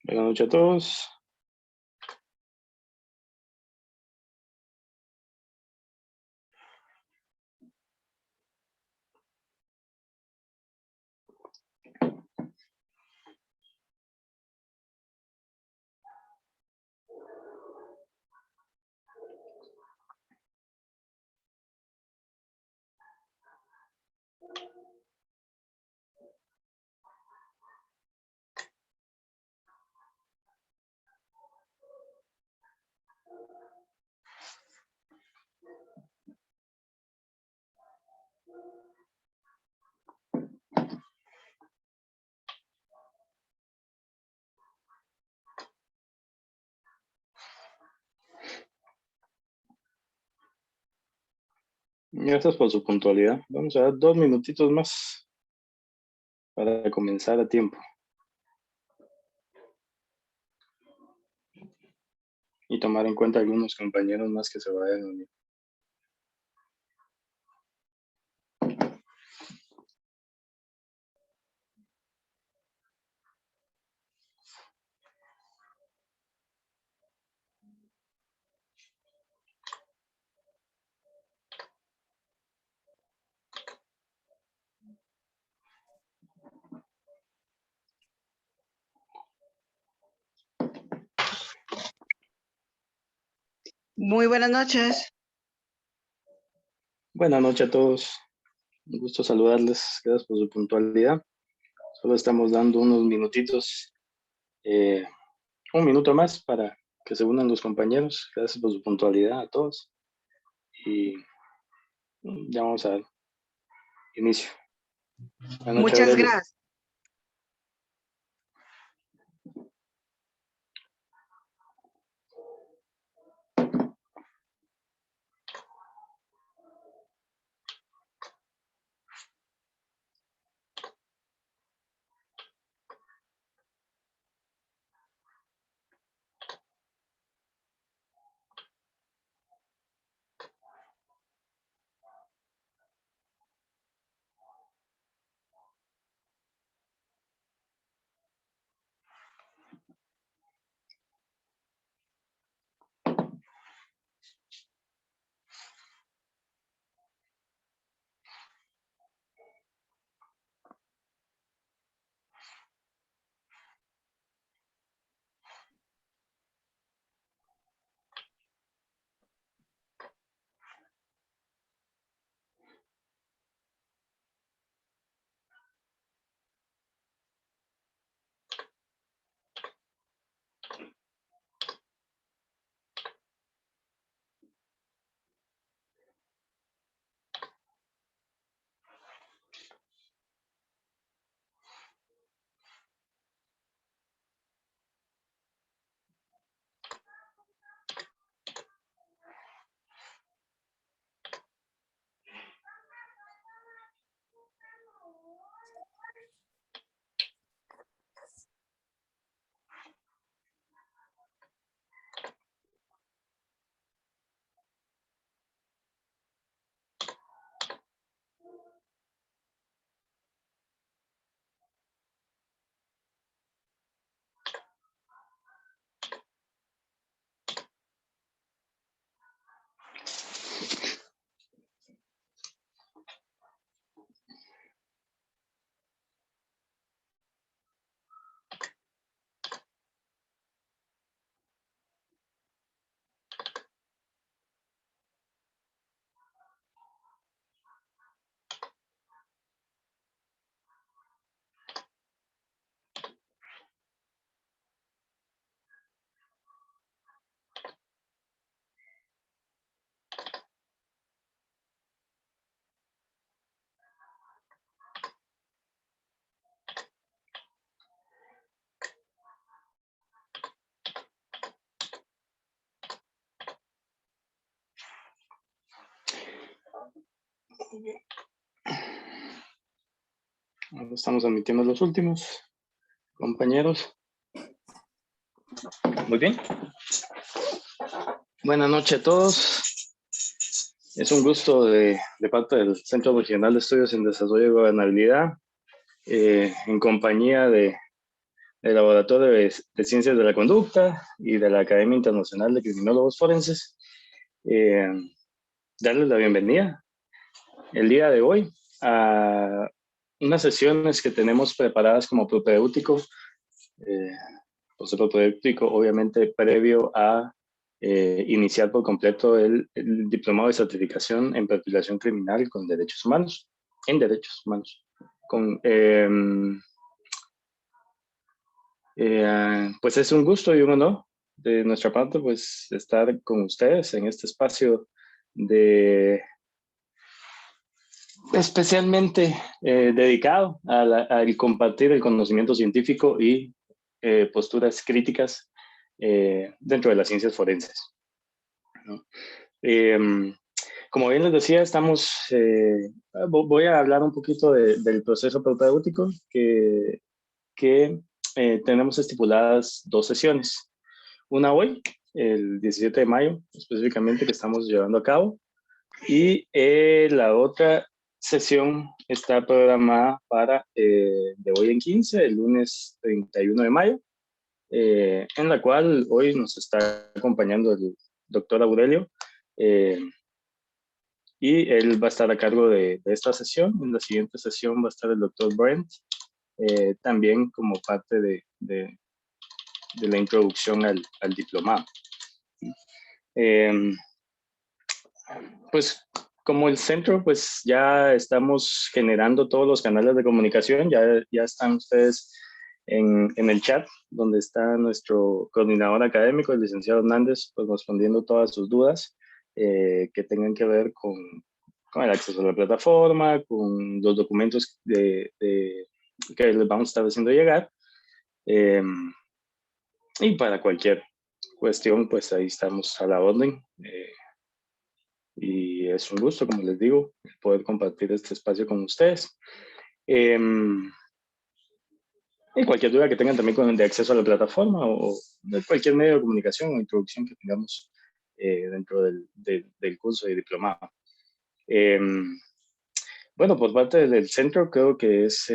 Buenas noches a todos. Gracias por su puntualidad. Vamos a dar 2 minutitos más para comenzar a tiempo. Y tomar en cuenta algunos compañeros más que se vayan a unir. Muy buenas noches. Buenas noches a todos. Un gusto saludarles. Gracias por su puntualidad. Solo estamos dando unos minutitos, un minuto más para que se unan los compañeros. Gracias por su puntualidad a todos. Y ya vamos a dar inicio. Buenas noches, Muchas Aurelio. gracias. Ahora estamos admitiendo los últimos compañeros. Muy bien. Buenas noches a todos. Es un gusto de parte del Centro Regional de Estudios en Desarrollo y Gobernabilidad, en compañía de del Laboratorio de Ciencias de la Conducta y de la Academia Internacional de Criminólogos Forenses. Darles la bienvenida el día de hoy a unas sesiones que tenemos preparadas como propedéutico, proceso propedéutico obviamente previo a iniciar por completo el diplomado de certificación en perfilación criminal con derechos humanos, en derechos humanos. Pues es un gusto y un honor de nuestra parte pues estar con ustedes en este espacio de especialmente dedicado al compartir el conocimiento científico y posturas críticas dentro de las ciencias forenses, ¿no? Como bien les decía, voy a hablar un poquito del proceso propedéutico que tenemos estipuladas 2 sesiones. Una hoy, el 17 de mayo, específicamente, que estamos llevando a cabo, y la otra sesión está programada para de hoy en 15, el lunes 31 de mayo, en la cual hoy nos está acompañando el doctor Aurelio, y él va a estar a cargo de esta sesión. En la siguiente sesión va a estar el doctor Brent, también como parte de la introducción al diplomado. Pues como el centro, pues ya estamos generando todos los canales de comunicación, ya están ustedes en el chat, donde está nuestro coordinador académico, el licenciado Hernández, pues respondiendo todas sus dudas que tengan que ver con el acceso a la plataforma, con los documentos que les vamos a estar haciendo llegar. Y para cualquier cuestión, pues ahí estamos a la orden. Y es un gusto, como les digo, poder compartir este espacio con ustedes. Y cualquier duda que tengan también de acceso a la plataforma o de cualquier medio de comunicación o introducción que tengamos dentro del curso de diplomado. Bueno, por parte del centro creo que es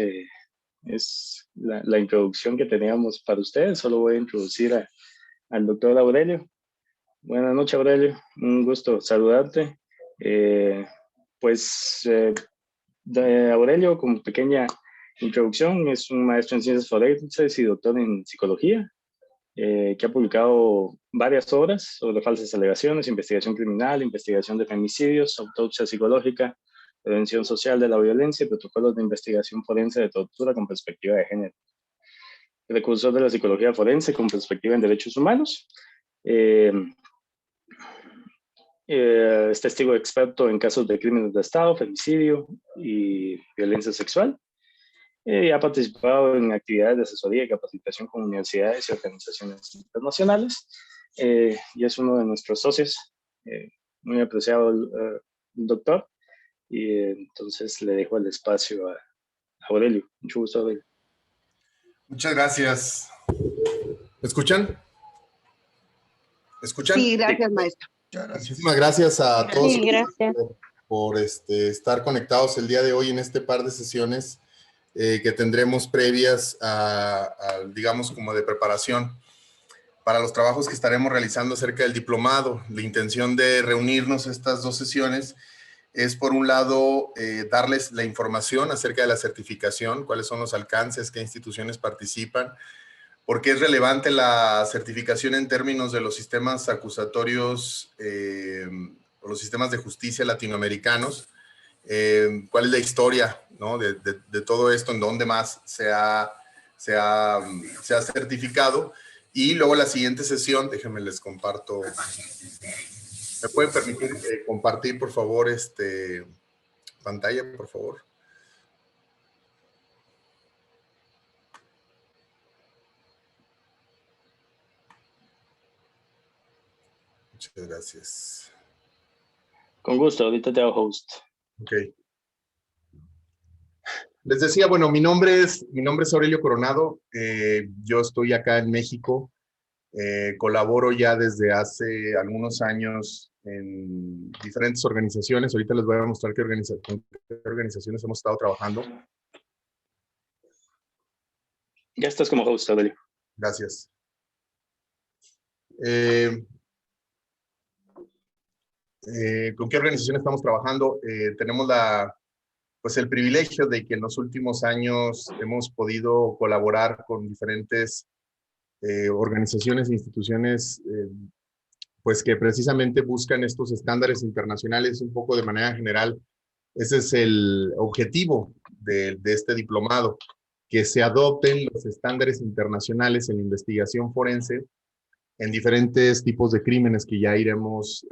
la introducción que teníamos para ustedes. Solo voy a introducir al doctor Aurelio. Buenas noches, Aurelio. Un gusto saludarte. Aurelio, como pequeña introducción, es un maestro en ciencias forenses y doctor en psicología, que ha publicado varias obras sobre falsas alegaciones, investigación criminal, investigación de femicidios, autopsia psicológica, prevención social de la violencia y protocolos de investigación forense de tortura con perspectiva de género. Precursor de la psicología forense con perspectiva en derechos humanos. Es testigo experto en casos de crímenes de Estado, femicidio y violencia sexual. Ha participado en actividades de asesoría y capacitación con universidades y organizaciones internacionales. Y es uno de nuestros socios, muy apreciado el doctor. Y entonces le dejo el espacio a Aurelio. Mucho gusto, Aurelio. Muchas gracias. ¿Me escuchan? ¿Me escuchan? Sí, gracias, maestro. Muchísimas gracias a todos Sí, gracias. por estar conectados el día de hoy en este par de sesiones que tendremos previas digamos, como de preparación para los trabajos que estaremos realizando acerca del diplomado. La intención de reunirnos estas 2 sesiones es, por un lado, darles la información acerca de la certificación, cuáles son los alcances, qué instituciones participan, por qué es relevante la certificación en términos de los sistemas acusatorios o los sistemas de justicia latinoamericanos, cuál es la historia, ¿no?, de todo esto, en dónde más se ha certificado. Y luego la siguiente sesión, déjenme les comparto. ¿Me pueden permitir compartir, por favor, pantalla, por favor? Muchas gracias. Con gusto, ahorita te hago host. Ok. Les decía, bueno, mi nombre es Aurelio Coronado. Yo estoy acá en México. Colaboro ya desde hace algunos años en diferentes organizaciones. Ahorita les voy a mostrar qué organizaciones hemos estado trabajando. Ya estás como host, Aurelio. Gracias. ¿Con qué organización estamos trabajando? Tenemos pues el privilegio de que en los últimos años hemos podido colaborar con diferentes organizaciones e instituciones pues que precisamente buscan estos estándares internacionales un poco de manera general. Ese es el objetivo de este diplomado, que se adopten los estándares internacionales en la investigación forense en diferentes tipos de crímenes que ya iremos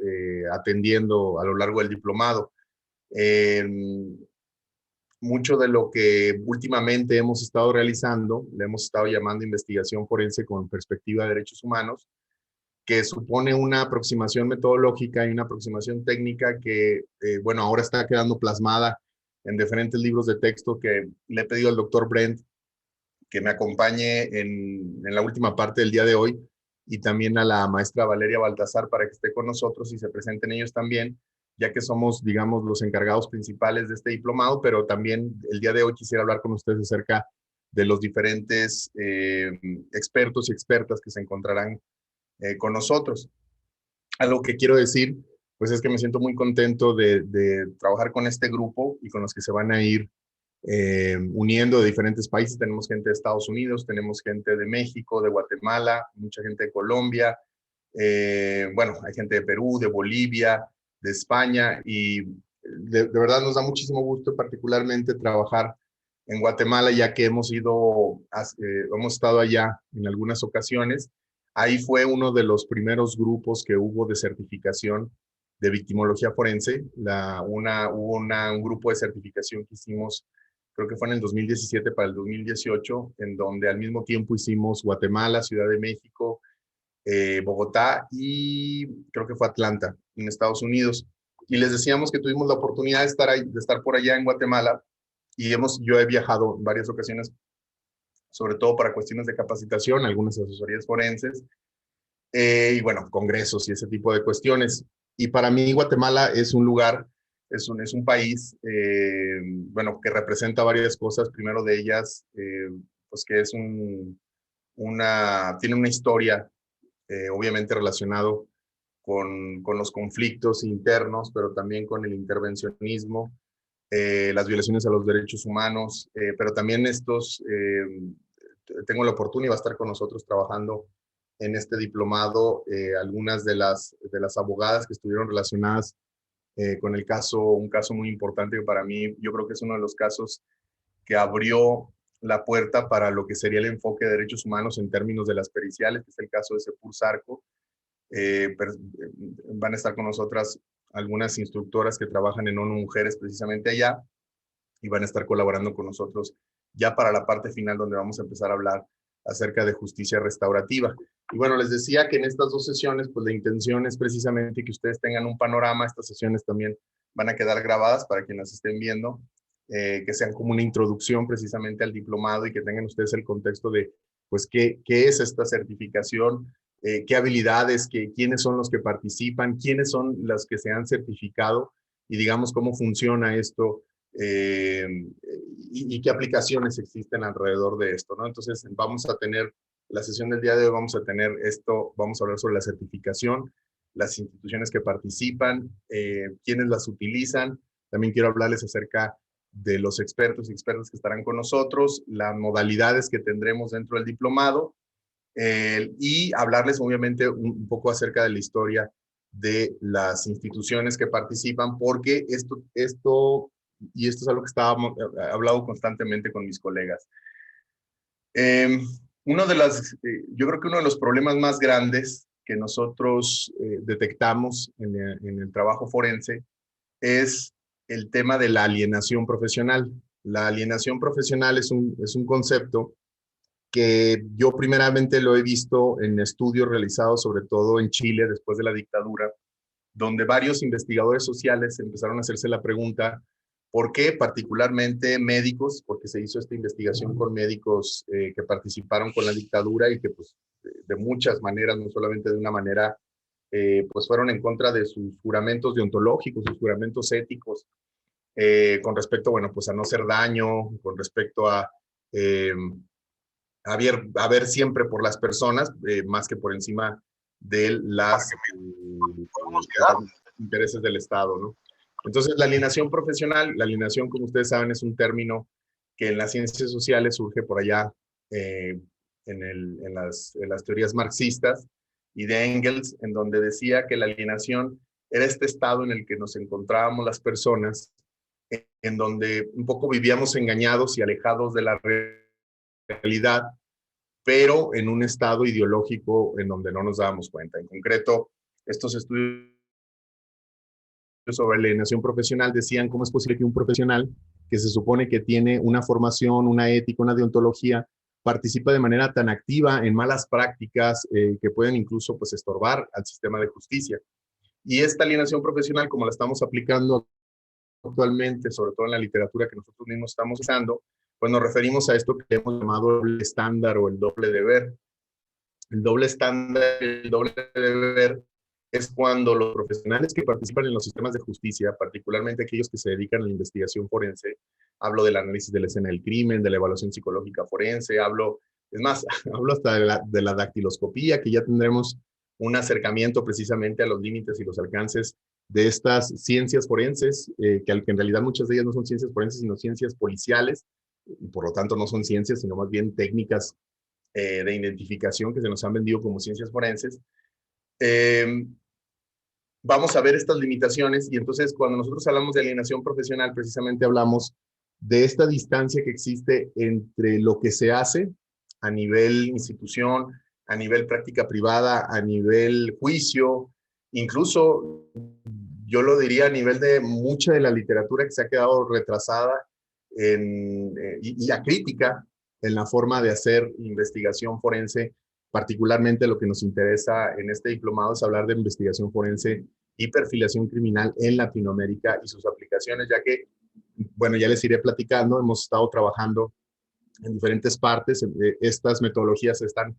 atendiendo a lo largo del diplomado. Mucho de lo que últimamente hemos estado realizando, le hemos estado llamando investigación forense con perspectiva de derechos humanos, que supone una aproximación metodológica y una aproximación técnica que, bueno, ahora está quedando plasmada en diferentes libros de texto que le he pedido al doctor Brent que me acompañe en la última parte del día de hoy, y también a la maestra Valeria Baltazar para que esté con nosotros y se presenten ellos también, ya que somos, digamos, los encargados principales de este diplomado, pero también el día de hoy quisiera hablar con ustedes acerca de los diferentes expertos y expertas que se encontrarán con nosotros. Algo que quiero decir, pues es que me siento muy contento de trabajar con este grupo y con los que se van a ir uniendo de diferentes países. Tenemos gente de Estados Unidos, tenemos gente de México, de Guatemala, mucha gente de Colombia, bueno, hay gente de Perú, de Bolivia, de España, y de verdad nos da muchísimo gusto particularmente trabajar en Guatemala, ya que hemos estado allá en algunas ocasiones. Ahí fue uno de los primeros grupos que hubo de certificación de victimología forense. Hubo un grupo de certificación que hicimos, creo que fue en el 2017 para el 2018, en donde al mismo tiempo hicimos Guatemala, Ciudad de México, Bogotá y creo que fue Atlanta, en Estados Unidos. Y les decíamos que tuvimos la oportunidad de estar por allá en Guatemala, y yo he viajado en varias ocasiones, sobre todo para cuestiones de capacitación, algunas asesorías forenses, y bueno, congresos y ese tipo de cuestiones. Y para mí Guatemala es un lugar, es un país, bueno, que representa varias cosas. Primero de ellas, pues que es tiene una historia, obviamente relacionado con los conflictos internos, pero también con el intervencionismo, las violaciones a los derechos humanos, pero también tengo la oportunidad de estar con nosotros trabajando en este diplomado, algunas de las abogadas que estuvieron relacionadas con un caso muy importante que para mí, yo creo que es uno de los casos que abrió la puerta para lo que sería el enfoque de derechos humanos en términos de las periciales, que es el caso de Sepur Zarco. Van a estar con nosotras algunas instructoras que trabajan en ONU Mujeres precisamente allá, y van a estar colaborando con nosotros ya para la parte final, donde vamos a empezar a hablar acerca de justicia restaurativa. Y bueno, les decía que en estas dos sesiones, pues la intención es precisamente que ustedes tengan un panorama. Estas sesiones también van a quedar grabadas para quienes las estén viendo, que sean como una introducción precisamente al diplomado, y que tengan ustedes el contexto de, pues, qué es esta certificación, qué habilidades, quiénes son los que participan, quiénes son los que se han certificado, y digamos cómo funciona esto, y qué aplicaciones existen alrededor de esto, ¿no? Entonces vamos a tener la sesión del día de hoy, vamos a tener esto, vamos a hablar sobre la certificación, las instituciones que participan, quiénes las utilizan. También quiero hablarles acerca de los expertos y expertas que estarán con nosotros, las modalidades que tendremos dentro del diplomado, y hablarles obviamente un poco acerca de la historia de las instituciones que participan, porque esto es algo que he hablado constantemente con mis colegas. Yo creo que uno de los problemas más grandes que nosotros detectamos en el trabajo forense es el tema de la alienación profesional. La alienación profesional es un concepto que yo primeramente lo he visto en estudios realizados sobre todo en Chile después de la dictadura, donde varios investigadores sociales empezaron a hacerse la pregunta: ¿por qué particularmente médicos? Porque se hizo esta investigación con médicos que participaron con la dictadura y que, pues, de muchas maneras, no solamente de una manera, pues fueron en contra de sus juramentos deontológicos, sus juramentos éticos, con respecto, bueno, pues a no hacer daño, con respecto a a ver siempre por las personas, más que por encima de los intereses del Estado, ¿no? Entonces, la alienación profesional, la alienación, como ustedes saben, es un término que en las ciencias sociales surge por allá en las teorías marxistas y de Engels, en donde decía que la alienación era este estado en el que nos encontrábamos las personas, en donde un poco vivíamos engañados y alejados de la realidad, pero en un estado ideológico en donde no nos dábamos cuenta. En concreto, estos estudios sobre la alienación profesional decían cómo es posible que un profesional que se supone que tiene una formación, una ética, una deontología, participa de manera tan activa en malas prácticas que pueden incluso pues, estorbar al sistema de justicia. Y esta alienación profesional, como la estamos aplicando actualmente, sobre todo en la literatura que nosotros mismos estamos usando, pues nos referimos a esto que hemos llamado el doble estándar o el doble deber. El doble estándar, el doble deber es cuando los profesionales que participan en los sistemas de justicia, particularmente aquellos que se dedican a la investigación forense, hablo del análisis de la escena del crimen, de la evaluación psicológica forense, es más, hablo hasta de la dactiloscopía, que ya tendremos un acercamiento precisamente a los límites y los alcances de estas ciencias forenses, que en realidad muchas de ellas no son ciencias forenses, sino ciencias policiales, y por lo tanto no son ciencias, sino más bien técnicas de identificación que se nos han vendido como ciencias forenses. Vamos a ver estas limitaciones y entonces cuando nosotros hablamos de alienación profesional, precisamente hablamos de esta distancia que existe entre lo que se hace a nivel institución, a nivel práctica privada, a nivel juicio, incluso yo lo diría a nivel de mucha de la literatura que se ha quedado retrasada y acrítica en la forma de hacer investigación forense. Particularmente lo que nos interesa en este diplomado es hablar de investigación forense y perfilación criminal en Latinoamérica y sus aplicaciones, ya que, bueno, ya les iré platicando, hemos estado trabajando en diferentes partes, estas metodologías se están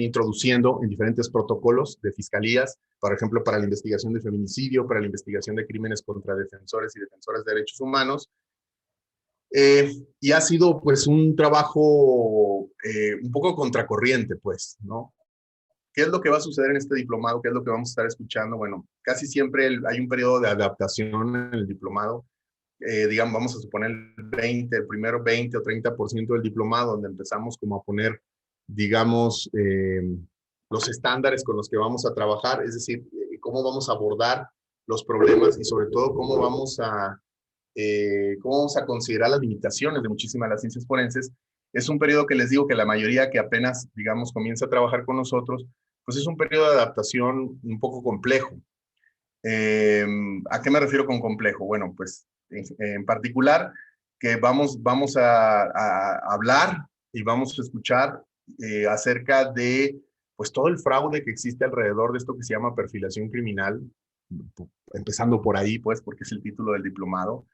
introduciendo en diferentes protocolos de fiscalías, por ejemplo, para la investigación de feminicidio, para la investigación de crímenes contra defensores y defensoras de derechos humanos, y ha sido pues un trabajo un poco contracorriente, pues, ¿no? ¿Qué es lo que va a suceder en este diplomado? ¿Qué es lo que vamos a estar escuchando? Bueno, casi siempre hay un periodo de adaptación en el diplomado. Digamos, vamos a suponer el primero 20 o 30% del diplomado, donde empezamos como a poner, digamos, los estándares con los que vamos a trabajar, es decir, cómo vamos a abordar los problemas y sobre todo cómo vamos a considerar las limitaciones de muchísimas de las ciencias forenses. Es un periodo que les digo que la mayoría que apenas, digamos, comienza a trabajar con nosotros, pues es un periodo de adaptación un poco complejo. ¿A qué me refiero con complejo? Bueno, pues en particular que vamos a hablar y vamos a escuchar acerca de pues todo el fraude que existe alrededor de esto que se llama perfilación criminal, empezando por ahí, pues, porque es el título del diplomado.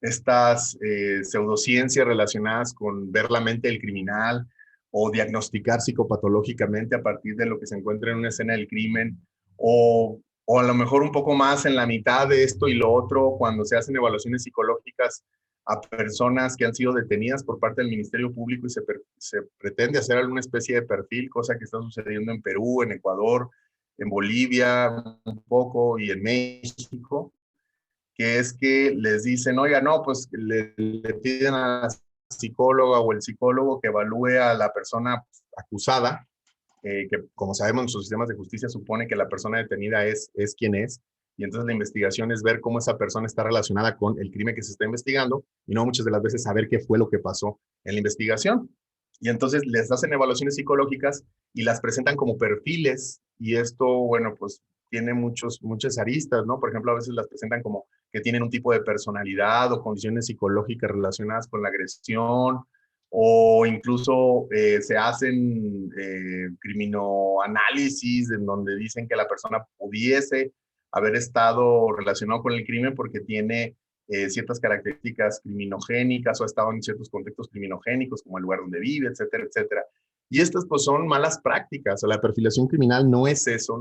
Estas pseudociencias relacionadas con ver la mente del criminal o diagnosticar psicopatológicamente a partir de lo que se encuentra en una escena del crimen, o a lo mejor un poco más en la mitad de esto y lo otro, cuando se hacen evaluaciones psicológicas a personas que han sido detenidas por parte del Ministerio Público y se pretende hacer alguna especie de perfil, cosa que está sucediendo en Perú, en Ecuador, en Bolivia un poco y en México, que es que les dicen, oiga, no, pues le piden a la psicóloga o el psicólogo que evalúe a la persona acusada, que como sabemos en sus sistemas de justicia supone que la persona detenida es quien es, y entonces la investigación es ver cómo esa persona está relacionada con el crimen que se está investigando, y no muchas de las veces saber qué fue lo que pasó en la investigación. Y entonces les hacen evaluaciones psicológicas y las presentan como perfiles, y esto, bueno, pues tiene muchas aristas, ¿no? Por ejemplo, a veces las presentan como que tienen un tipo de personalidad o condiciones psicológicas relacionadas con la agresión, o incluso se hacen criminoanálisis en donde dicen que la persona pudiese haber estado relacionado con el crimen porque tiene ciertas características criminogénicas o ha estado en ciertos contextos criminogénicos como el lugar donde vive, etcétera, etcétera. Y estas pues son malas prácticas. O la perfilación criminal no es eso,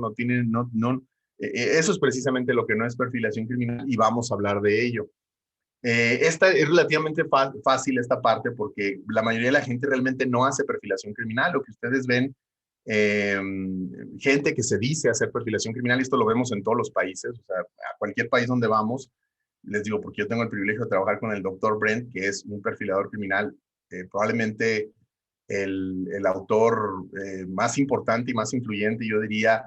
eso es precisamente lo que no es perfilación criminal y vamos a hablar de ello. Esta es relativamente fácil esta parte porque la mayoría de la gente realmente no hace perfilación criminal. Lo que ustedes ven, gente que se dice hacer perfilación criminal, esto lo vemos en todos los países, o sea, a cualquier país donde vamos, les digo, porque yo tengo el privilegio de trabajar con el doctor Brent, que es un perfilador criminal, probablemente el autor más importante y más influyente, yo diría,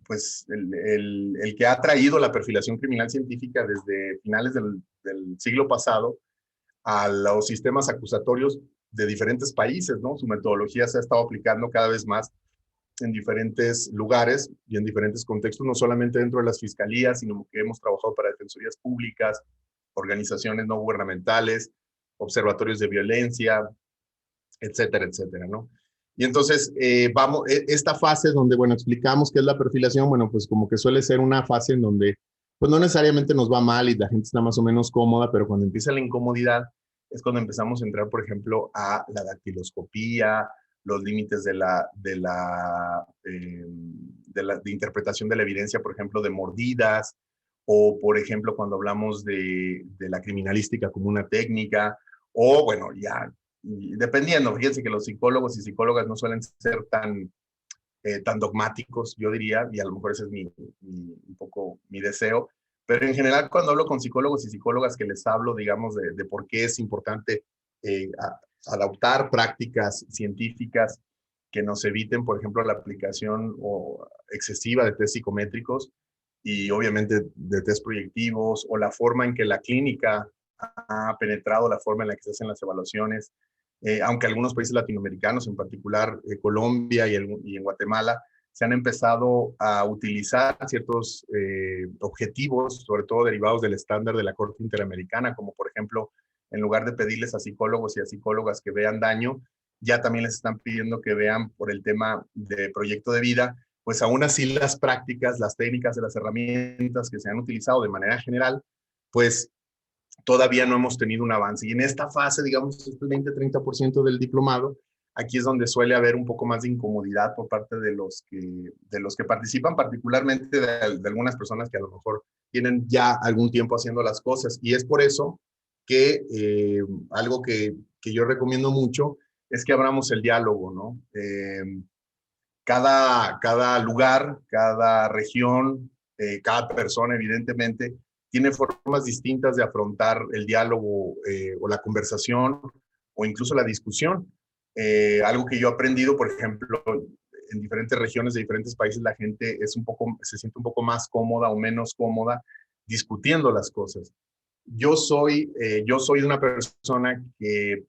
pues el que ha traído la perfilación criminal científica desde finales del siglo pasado a los sistemas acusatorios de diferentes países, ¿no? Su metodología se ha estado aplicando cada vez más en diferentes lugares y en diferentes contextos, no solamente dentro de las fiscalías, sino que hemos trabajado para defensorías públicas, organizaciones no gubernamentales, observatorios de violencia, etcétera, etcétera, ¿no? Y entonces, esta fase donde, bueno, explicamos qué es la perfilación, bueno, pues como que suele ser una fase en donde, pues no necesariamente nos va mal y la gente está más o menos cómoda, pero cuando empieza la incomodidad es cuando empezamos a entrar, por ejemplo, a la dactiloscopía, los límites de interpretación de la evidencia, por ejemplo, de mordidas, o por ejemplo, cuando hablamos de la criminalística como una técnica, o bueno, ya dependiendo, fíjense que los psicólogos y psicólogas no suelen ser tan dogmáticos, yo diría, y a lo mejor ese es un poco mi deseo, pero en general cuando hablo con psicólogos y psicólogas que les hablo, digamos, de por qué es importante adoptar prácticas científicas que nos eviten, por ejemplo, la aplicación excesiva de test psicométricos y obviamente de test proyectivos, o la forma en que la clínica ha penetrado, la forma en la que se hacen las evaluaciones, aunque algunos países latinoamericanos, en particular Colombia y en Guatemala, se han empezado a utilizar ciertos objetivos, sobre todo derivados del estándar de la Corte Interamericana, como por ejemplo, en lugar de pedirles a psicólogos y a psicólogas que vean daño, ya también les están pidiendo que vean por el tema de proyecto de vida, pues aún así las prácticas, las técnicas de las herramientas que se han utilizado de manera general, pues todavía no hemos tenido un avance. Y en esta fase, digamos, este 20-30% del diplomado, aquí es donde suele haber un poco más de incomodidad por parte de los que participan, particularmente de algunas personas que a lo mejor tienen ya algún tiempo haciendo las cosas. Y es por eso que algo que yo recomiendo mucho es que abramos el diálogo, ¿no? Cada lugar, cada región, cada persona, evidentemente, tiene formas distintas de afrontar el diálogo o la conversación o incluso la discusión. Algo que yo he aprendido, por ejemplo, en diferentes regiones de diferentes países, la gente se siente un poco más cómoda o menos cómoda discutiendo las cosas. Yo soy una persona que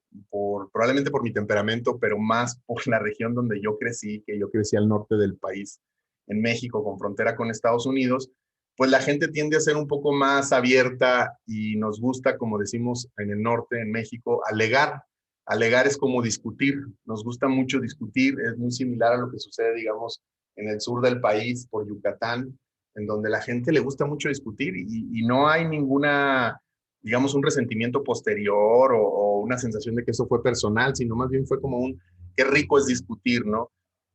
probablemente por mi temperamento, pero más por la región donde yo crecí, que yo crecí al norte del país, en México, con frontera con Estados Unidos, pues la gente tiende a ser un poco más abierta y nos gusta, como decimos en el norte, en México, alegar. Alegar es como discutir, nos gusta mucho discutir, es muy similar a lo que sucede, digamos, en el sur del país, por Yucatán, en donde la gente le gusta mucho discutir y no hay ninguna, digamos, un resentimiento posterior o una sensación de que eso fue personal, sino más bien fue como qué rico es discutir, ¿no?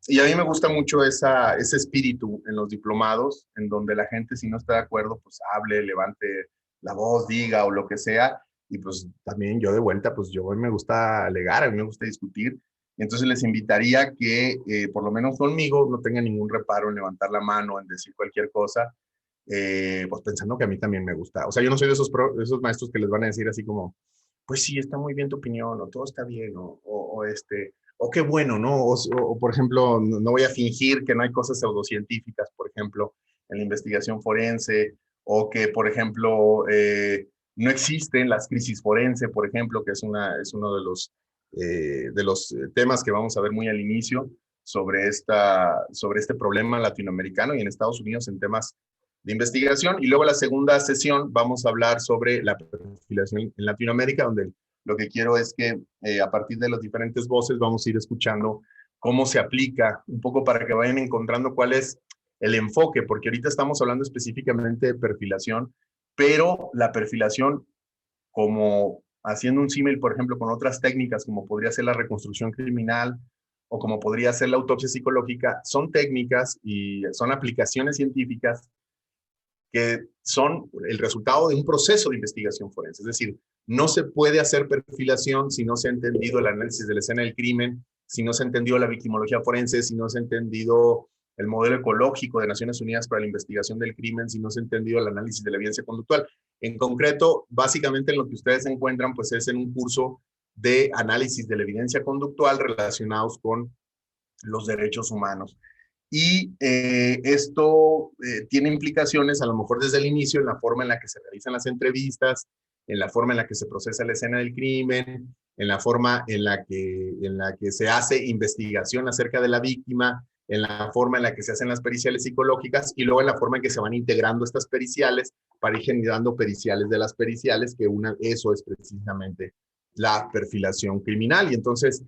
Y a mí me gusta mucho ese espíritu en los diplomados, en donde la gente, si no está de acuerdo, pues hable, levante la voz, diga o lo que sea. Y pues también yo de vuelta, pues yo me gusta alegar, a mí me gusta discutir. Entonces les invitaría que, por lo menos conmigo, no tengan ningún reparo en levantar la mano, en decir cualquier cosa, pues pensando que a mí también me gusta. O sea, yo no soy de esos maestros que les van a decir así como, pues sí, está muy bien tu opinión, o todo está bien, o qué bueno, ¿no? O por ejemplo, no voy a fingir que no hay cosas pseudocientíficas, por ejemplo, en la investigación forense, o que, por ejemplo, no existen las crisis forense, por ejemplo, que es uno de los temas que vamos a ver muy al inicio sobre este problema latinoamericano y en Estados Unidos en temas de investigación. Y luego la segunda sesión vamos a hablar sobre la perfilación en Latinoamérica, donde lo que quiero es que a partir de las diferentes voces vamos a ir escuchando cómo se aplica, un poco para que vayan encontrando cuál es el enfoque, porque ahorita estamos hablando específicamente de perfilación, pero la perfilación, como haciendo un símil, por ejemplo, con otras técnicas, como podría ser la reconstrucción criminal o como podría ser la autopsia psicológica, son técnicas y son aplicaciones científicas que son el resultado de un proceso de investigación forense. Es decir, no se puede hacer perfilación si no se ha entendido el análisis de la escena del crimen, si no se ha entendido la victimología forense, si no se ha entendido el modelo ecológico de Naciones Unidas para la investigación del crimen, si no se ha entendido el análisis de la evidencia conductual. En concreto, básicamente en lo que ustedes se encuentran, pues es en un curso de análisis de la evidencia conductual relacionados con los derechos humanos. Y esto tiene implicaciones, a lo mejor desde el inicio, en la forma en la que se realizan las entrevistas, en la forma en la que se procesa la escena del crimen, en la forma en la que se hace investigación acerca de la víctima, en la forma en la que se hacen las periciales psicológicas y luego en la forma en que se van integrando estas periciales para ir generando periciales de las periciales, que eso es precisamente la perfilación criminal. Y entonces,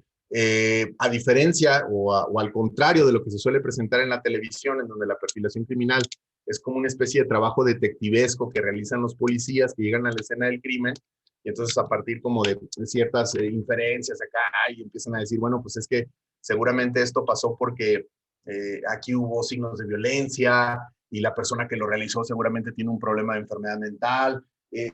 a diferencia o al contrario de lo que se suele presentar en la televisión, en donde la perfilación criminal es como una especie de trabajo detectivesco que realizan los policías que llegan a la escena del crimen, y entonces a partir como de ciertas inferencias acá, y empiezan a decir, bueno, pues es que seguramente esto pasó porque aquí hubo signos de violencia, y la persona que lo realizó seguramente tiene un problema de enfermedad mental,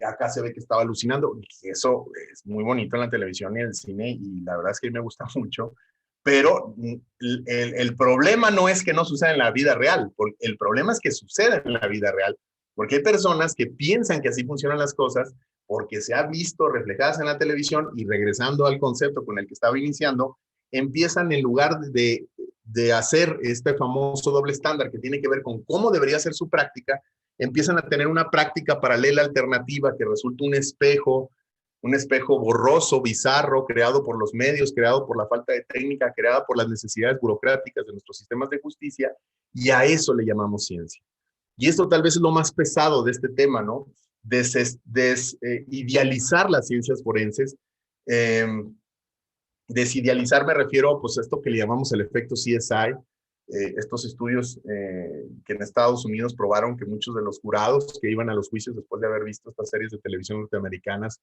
acá se ve que estaba alucinando. Eso es muy bonito en la televisión y en el cine, y la verdad es que me gusta mucho, pero el problema no es que no suceda en la vida real, porque el problema es que sucede en la vida real, porque hay personas que piensan que así funcionan las cosas, porque se ha visto reflejadas en la televisión, y regresando al concepto con el que estaba iniciando, empiezan en lugar de hacer este famoso doble estándar que tiene que ver con cómo debería ser su práctica, empiezan a tener una práctica paralela alternativa que resulta un espejo borroso, bizarro, creado por los medios, creado por la falta de técnica, creado por las necesidades burocráticas de nuestros sistemas de justicia, y a eso le llamamos ciencia. Y esto tal vez es lo más pesado de este tema, ¿no? Idealizar las ciencias forenses. Desidealizar me refiero pues, a esto que le llamamos el efecto CSI, estos estudios que en Estados Unidos probaron que muchos de los jurados que iban a los juicios después de haber visto estas series de televisión norteamericanas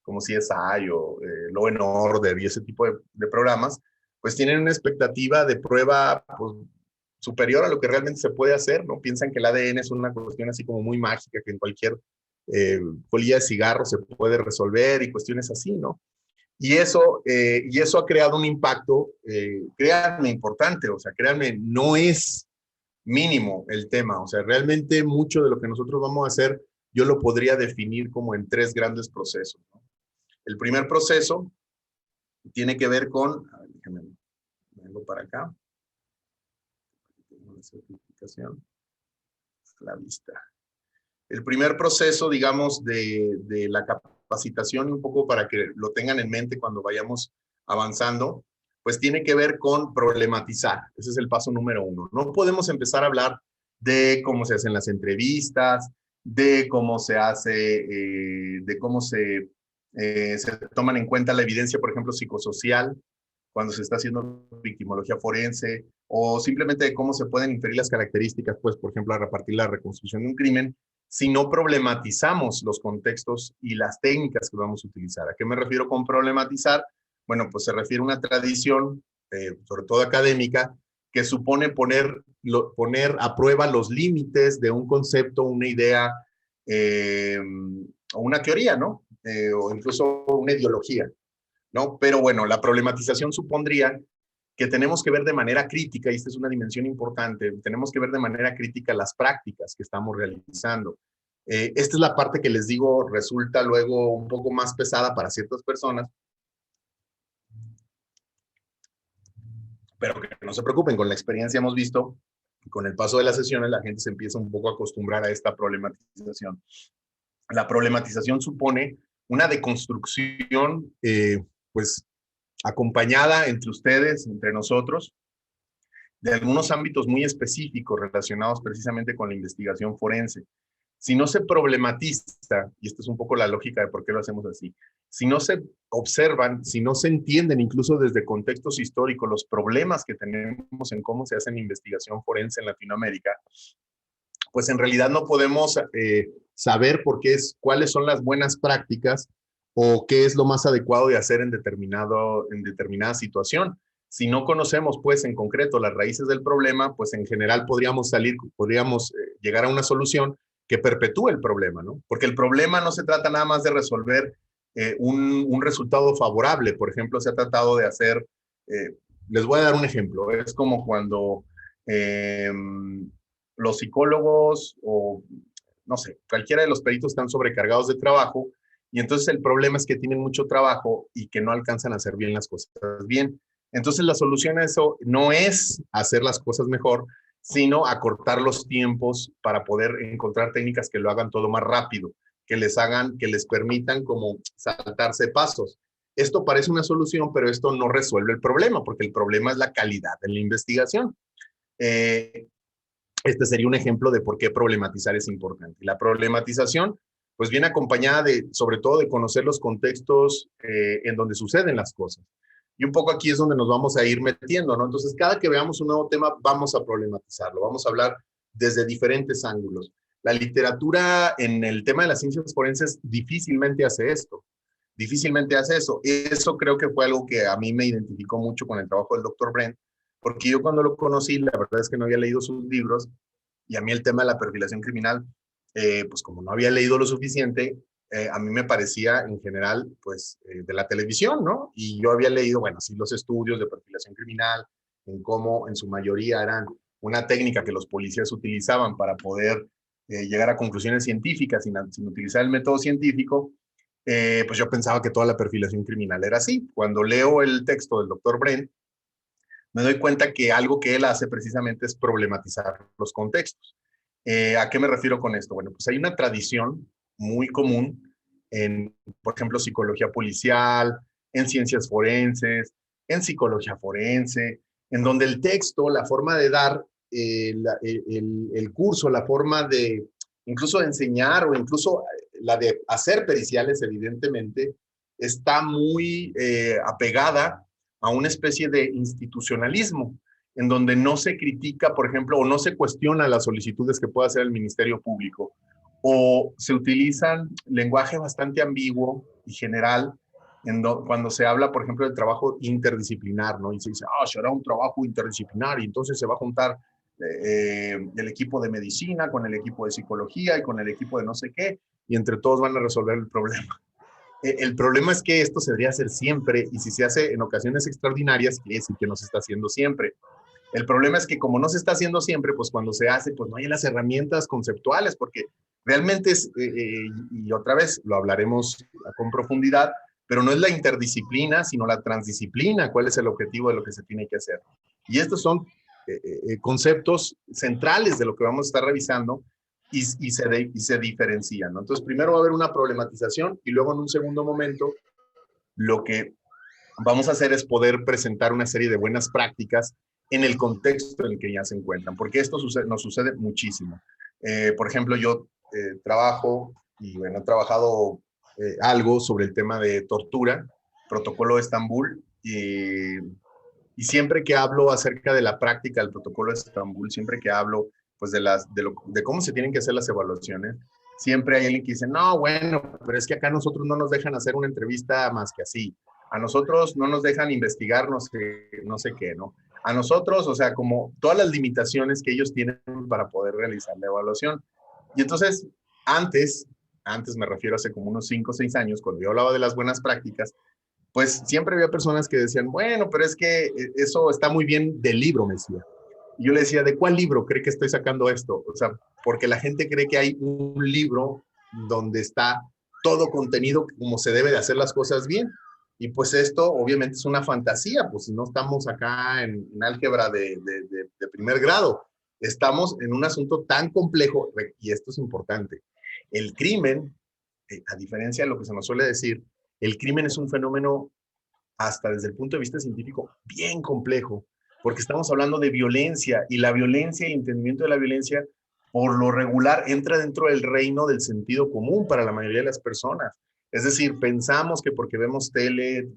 como CSI o Law and Order y ese tipo de programas, pues tienen una expectativa de prueba pues, superior a lo que realmente se puede hacer, ¿no? Piensan que el ADN es una cuestión así como muy mágica, que en cualquier colilla de cigarro se puede resolver y cuestiones así, ¿no? Y eso ha creado un impacto, créanme, importante, o sea, créanme, no es mínimo el tema, o sea, realmente mucho de lo que nosotros vamos a hacer, yo lo podría definir como en 3 grandes procesos, ¿no? El primer proceso tiene que ver con, a ver, déjenme, vengo para acá, tengo la certificación, la vista. El primer proceso, digamos, de la capacitación, un poco para que lo tengan en mente cuando vayamos avanzando, pues tiene que ver con problematizar. Ese es el paso número 1. No podemos empezar a hablar de cómo se hacen las entrevistas, de cómo se hace, de cómo se toman en cuenta la evidencia, por ejemplo, psicosocial, cuando se está haciendo victimología forense, o simplemente de cómo se pueden inferir las características, pues, por ejemplo, a repartir la reconstrucción de un crimen, si no problematizamos los contextos y las técnicas que vamos a utilizar. ¿A qué me refiero con problematizar? Bueno, pues se refiere a una tradición, sobre todo académica, que supone poner a prueba los límites de un concepto, una idea o una teoría, ¿no? O incluso una ideología, ¿no? Pero bueno, la problematización supondría que tenemos que ver de manera crítica, y esta es una dimensión importante, tenemos que ver de manera crítica las prácticas que estamos realizando. Esta es la parte que les digo resulta luego un poco más pesada para ciertas personas, pero que no se preocupen, con la experiencia hemos visto, con el paso de las sesiones, la gente se empieza un poco a acostumbrar a esta problematización. La problematización supone una deconstrucción, pues, acompañada entre ustedes, entre nosotros, de algunos ámbitos muy específicos relacionados precisamente con la investigación forense. Si no se problematiza, y esta es un poco la lógica de por qué lo hacemos así, si no se observan, si no se entienden incluso desde contextos históricos los problemas que tenemos en cómo se hace la investigación forense en Latinoamérica, pues en realidad no podemos saber cuáles son las buenas prácticas o qué es lo más adecuado de hacer en determinada situación. Si no conocemos, pues, en concreto las raíces del problema, pues en general podríamos llegar a una solución que perpetúe el problema, ¿no? Porque el problema no se trata nada más de resolver un resultado favorable. Por ejemplo, se ha tratado de hacer, les voy a dar un ejemplo, es como cuando los psicólogos o, no sé, cualquiera de los peritos están sobrecargados de trabajo y entonces el problema es que tienen mucho trabajo y que no alcanzan a hacer bien las cosas bien. Entonces la solución a eso no es hacer las cosas mejor, sino acortar los tiempos para poder encontrar técnicas que lo hagan todo más rápido, que les permitan como saltarse pasos. Esto parece una solución, pero esto no resuelve el problema, porque el problema es la calidad de la investigación. Este sería un ejemplo de por qué problematizar es importante. La problematización, pues viene acompañada de, sobre todo, de conocer los contextos en donde suceden las cosas. Y un poco aquí es donde nos vamos a ir metiendo, ¿no? Entonces, cada que veamos un nuevo tema, vamos a problematizarlo, vamos a hablar desde diferentes ángulos. La literatura en el tema de las ciencias forenses difícilmente hace esto, difícilmente hace eso. Eso creo que fue algo que a mí me identificó mucho con el trabajo del doctor Brent, porque yo cuando lo conocí, la verdad es que no había leído sus libros, y a mí el tema de la perfilación criminal, pues como no había leído lo suficiente, a mí me parecía en general, pues, de la televisión, ¿no? Y yo había leído, bueno, sí, los estudios de perfilación criminal, en cómo en su mayoría eran una técnica que los policías utilizaban para poder llegar a conclusiones científicas sin utilizar el método científico, pues yo pensaba que toda la perfilación criminal era así. Cuando leo el texto del doctor Brent, me doy cuenta que algo que él hace precisamente es problematizar los contextos. ¿A qué me refiero con esto? Bueno, pues hay una tradición muy común en, por ejemplo, psicología policial, en ciencias forenses, en psicología forense, en donde el texto, la forma de dar el curso, la forma de incluso de enseñar o incluso la de hacer periciales, evidentemente, está muy apegada a una especie de institucionalismo, en donde no se critica, por ejemplo, o no se cuestiona las solicitudes que pueda hacer el Ministerio Público, o se utilizan lenguaje bastante ambiguo y general cuando se habla, por ejemplo, del trabajo interdisciplinar, ¿no? Y se dice, será un trabajo interdisciplinar, y entonces se va a juntar el equipo de medicina con el equipo de psicología y con el equipo de no sé qué, y entre todos van a resolver el problema. El problema es que esto se debería hacer siempre, y si se hace en ocasiones extraordinarias, quiere decir que no se está haciendo siempre. El problema es que como no se está haciendo siempre, pues cuando se hace, pues no hay las herramientas conceptuales, porque realmente es, y otra vez lo hablaremos con profundidad, pero no es la interdisciplina, sino la transdisciplina, cuál es el objetivo de lo que se tiene que hacer. Y estos son conceptos centrales de lo que vamos a estar revisando, y se diferencian, ¿no? Entonces, primero va a haber una problematización y luego en un segundo momento lo que vamos a hacer es poder presentar una serie de buenas prácticas en el contexto en el que ya se encuentran, porque esto nos sucede muchísimo. Por ejemplo, yo trabajo y bueno, he trabajado algo sobre el tema de tortura, protocolo de Estambul, y siempre que hablo acerca de la práctica del protocolo de Estambul, siempre que hablo pues de cómo se tienen que hacer las evaluaciones, siempre hay alguien que dice, no, bueno, pero es que acá nosotros no nos dejan hacer una entrevista más que así. A nosotros no nos dejan investigar no sé qué, ¿no? A nosotros, o sea, como todas las limitaciones que ellos tienen para poder realizar la evaluación. Y entonces, antes me refiero hace como unos 5 o 6 años, cuando yo hablaba de las buenas prácticas, pues siempre había personas que decían, bueno, pero es que eso está muy bien del libro, me decía. Y yo le decía, ¿de cuál libro cree que estoy sacando esto? O sea, porque la gente cree que hay un libro donde está todo contenido como se debe de hacer las cosas bien. Y pues esto obviamente es una fantasía, pues no estamos acá en álgebra de primer grado. Estamos en un asunto tan complejo, y esto es importante. El crimen, a diferencia de lo que se nos suele decir, el crimen es un fenómeno, hasta desde el punto de vista científico, bien complejo, porque estamos hablando de violencia, y la violencia y el entendimiento de la violencia, por lo regular, entra dentro del reino del sentido común para la mayoría de las personas. Es decir, pensamos que porque vemos tele,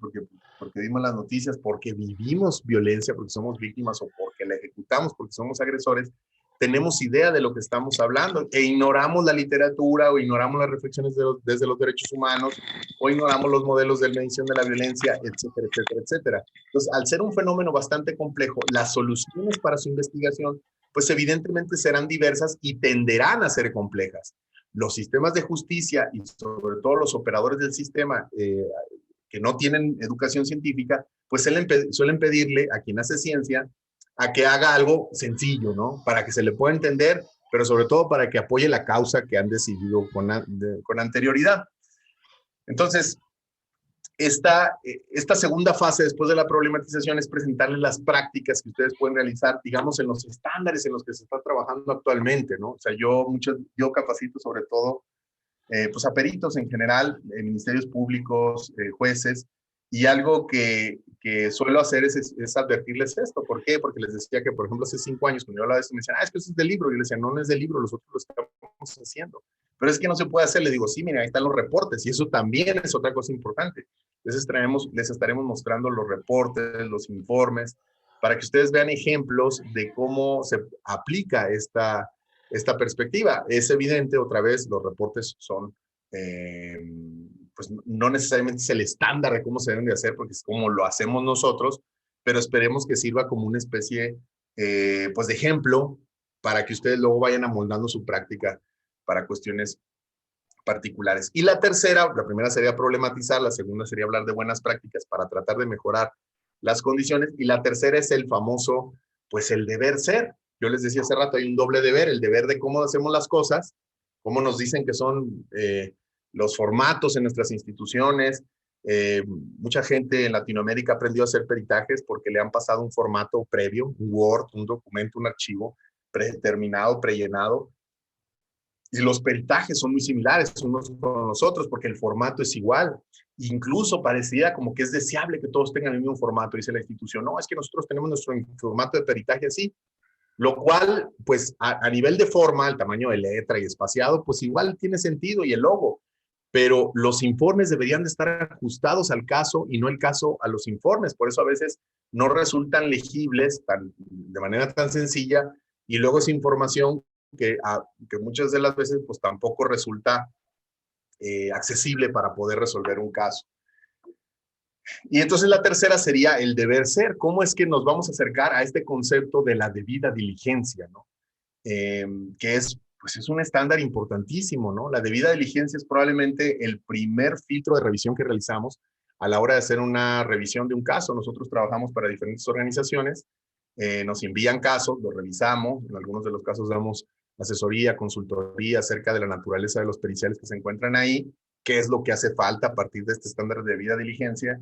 porque vimos las noticias, porque vivimos violencia, porque somos víctimas, o porque la ejecutamos, porque somos agresores, tenemos idea de lo que estamos hablando, e ignoramos la literatura, o ignoramos las reflexiones desde los derechos humanos, o ignoramos los modelos de medición de la violencia, etcétera, etcétera, etcétera. Entonces, al ser un fenómeno bastante complejo, las soluciones para su investigación pues evidentemente serán diversas y tenderán a ser complejas. Los sistemas de justicia y sobre todo los operadores del sistema que no tienen educación científica, pues suelen pedirle a quien hace ciencia a que haga algo sencillo, ¿no? Para que se le pueda entender, pero sobre todo para que apoye la causa que han decidido con anterioridad. Entonces, esta segunda fase después de la problematización es presentarles las prácticas que ustedes pueden realizar, digamos, en los estándares en los que se está trabajando actualmente, ¿no? O sea, yo capacito sobre todo pues a peritos en general, ministerios públicos, jueces, y algo que suelo hacer es advertirles esto. ¿Por qué? Porque les decía que, por ejemplo, hace 5 años, cuando yo hablaba de esto, me decían, es que eso es del libro. Y yo les decía, no, no es del libro, nosotros lo estamos haciendo. Pero es que no se puede hacer. Le digo, sí, mira, ahí están los reportes, y eso también es otra cosa importante. Les estaremos mostrando los reportes, los informes, para que ustedes vean ejemplos de cómo se aplica esta perspectiva. Es evidente, otra vez, los reportes son, pues no necesariamente es el estándar de cómo se deben de hacer, porque es como lo hacemos nosotros, pero esperemos que sirva como una especie, pues de ejemplo, para que ustedes luego vayan amoldando su práctica para cuestiones particulares. Y la primera sería problematizar, la segunda sería hablar de buenas prácticas para tratar de mejorar las condiciones, y la tercera es el famoso, pues el deber ser. Yo les decía hace rato, hay un doble deber, el deber de cómo hacemos las cosas, cómo nos dicen que son los formatos en nuestras instituciones. Mucha gente en Latinoamérica aprendió a hacer peritajes porque le han pasado un formato previo, un Word, un documento, un archivo predeterminado, prellenado. Y los peritajes son muy similares unos con los otros porque el formato es igual. Incluso parecía como que es deseable que todos tengan el mismo formato, dice la institución. No, es que nosotros tenemos nuestro formato de peritaje así. Lo cual, pues a nivel de forma, el tamaño de letra y espaciado, pues igual tiene sentido, y el logo, pero los informes deberían de estar ajustados al caso y no el caso a los informes. Por eso a veces no resultan legibles de manera tan sencilla, y luego es información que muchas de las veces pues tampoco resulta accesible para poder resolver un caso. Y entonces la tercera sería el deber ser. ¿Cómo es que nos vamos a acercar a este concepto de la debida diligencia, ¿no? Que pues es un estándar importantísimo, ¿no? La debida diligencia es probablemente el primer filtro de revisión que realizamos a la hora de hacer una revisión de un caso. Nosotros trabajamos para diferentes organizaciones, nos envían casos, los revisamos, en algunos de los casos damos asesoría, consultoría acerca de la naturaleza de los periciales que se encuentran ahí, qué es lo que hace falta a partir de este estándar de debida diligencia,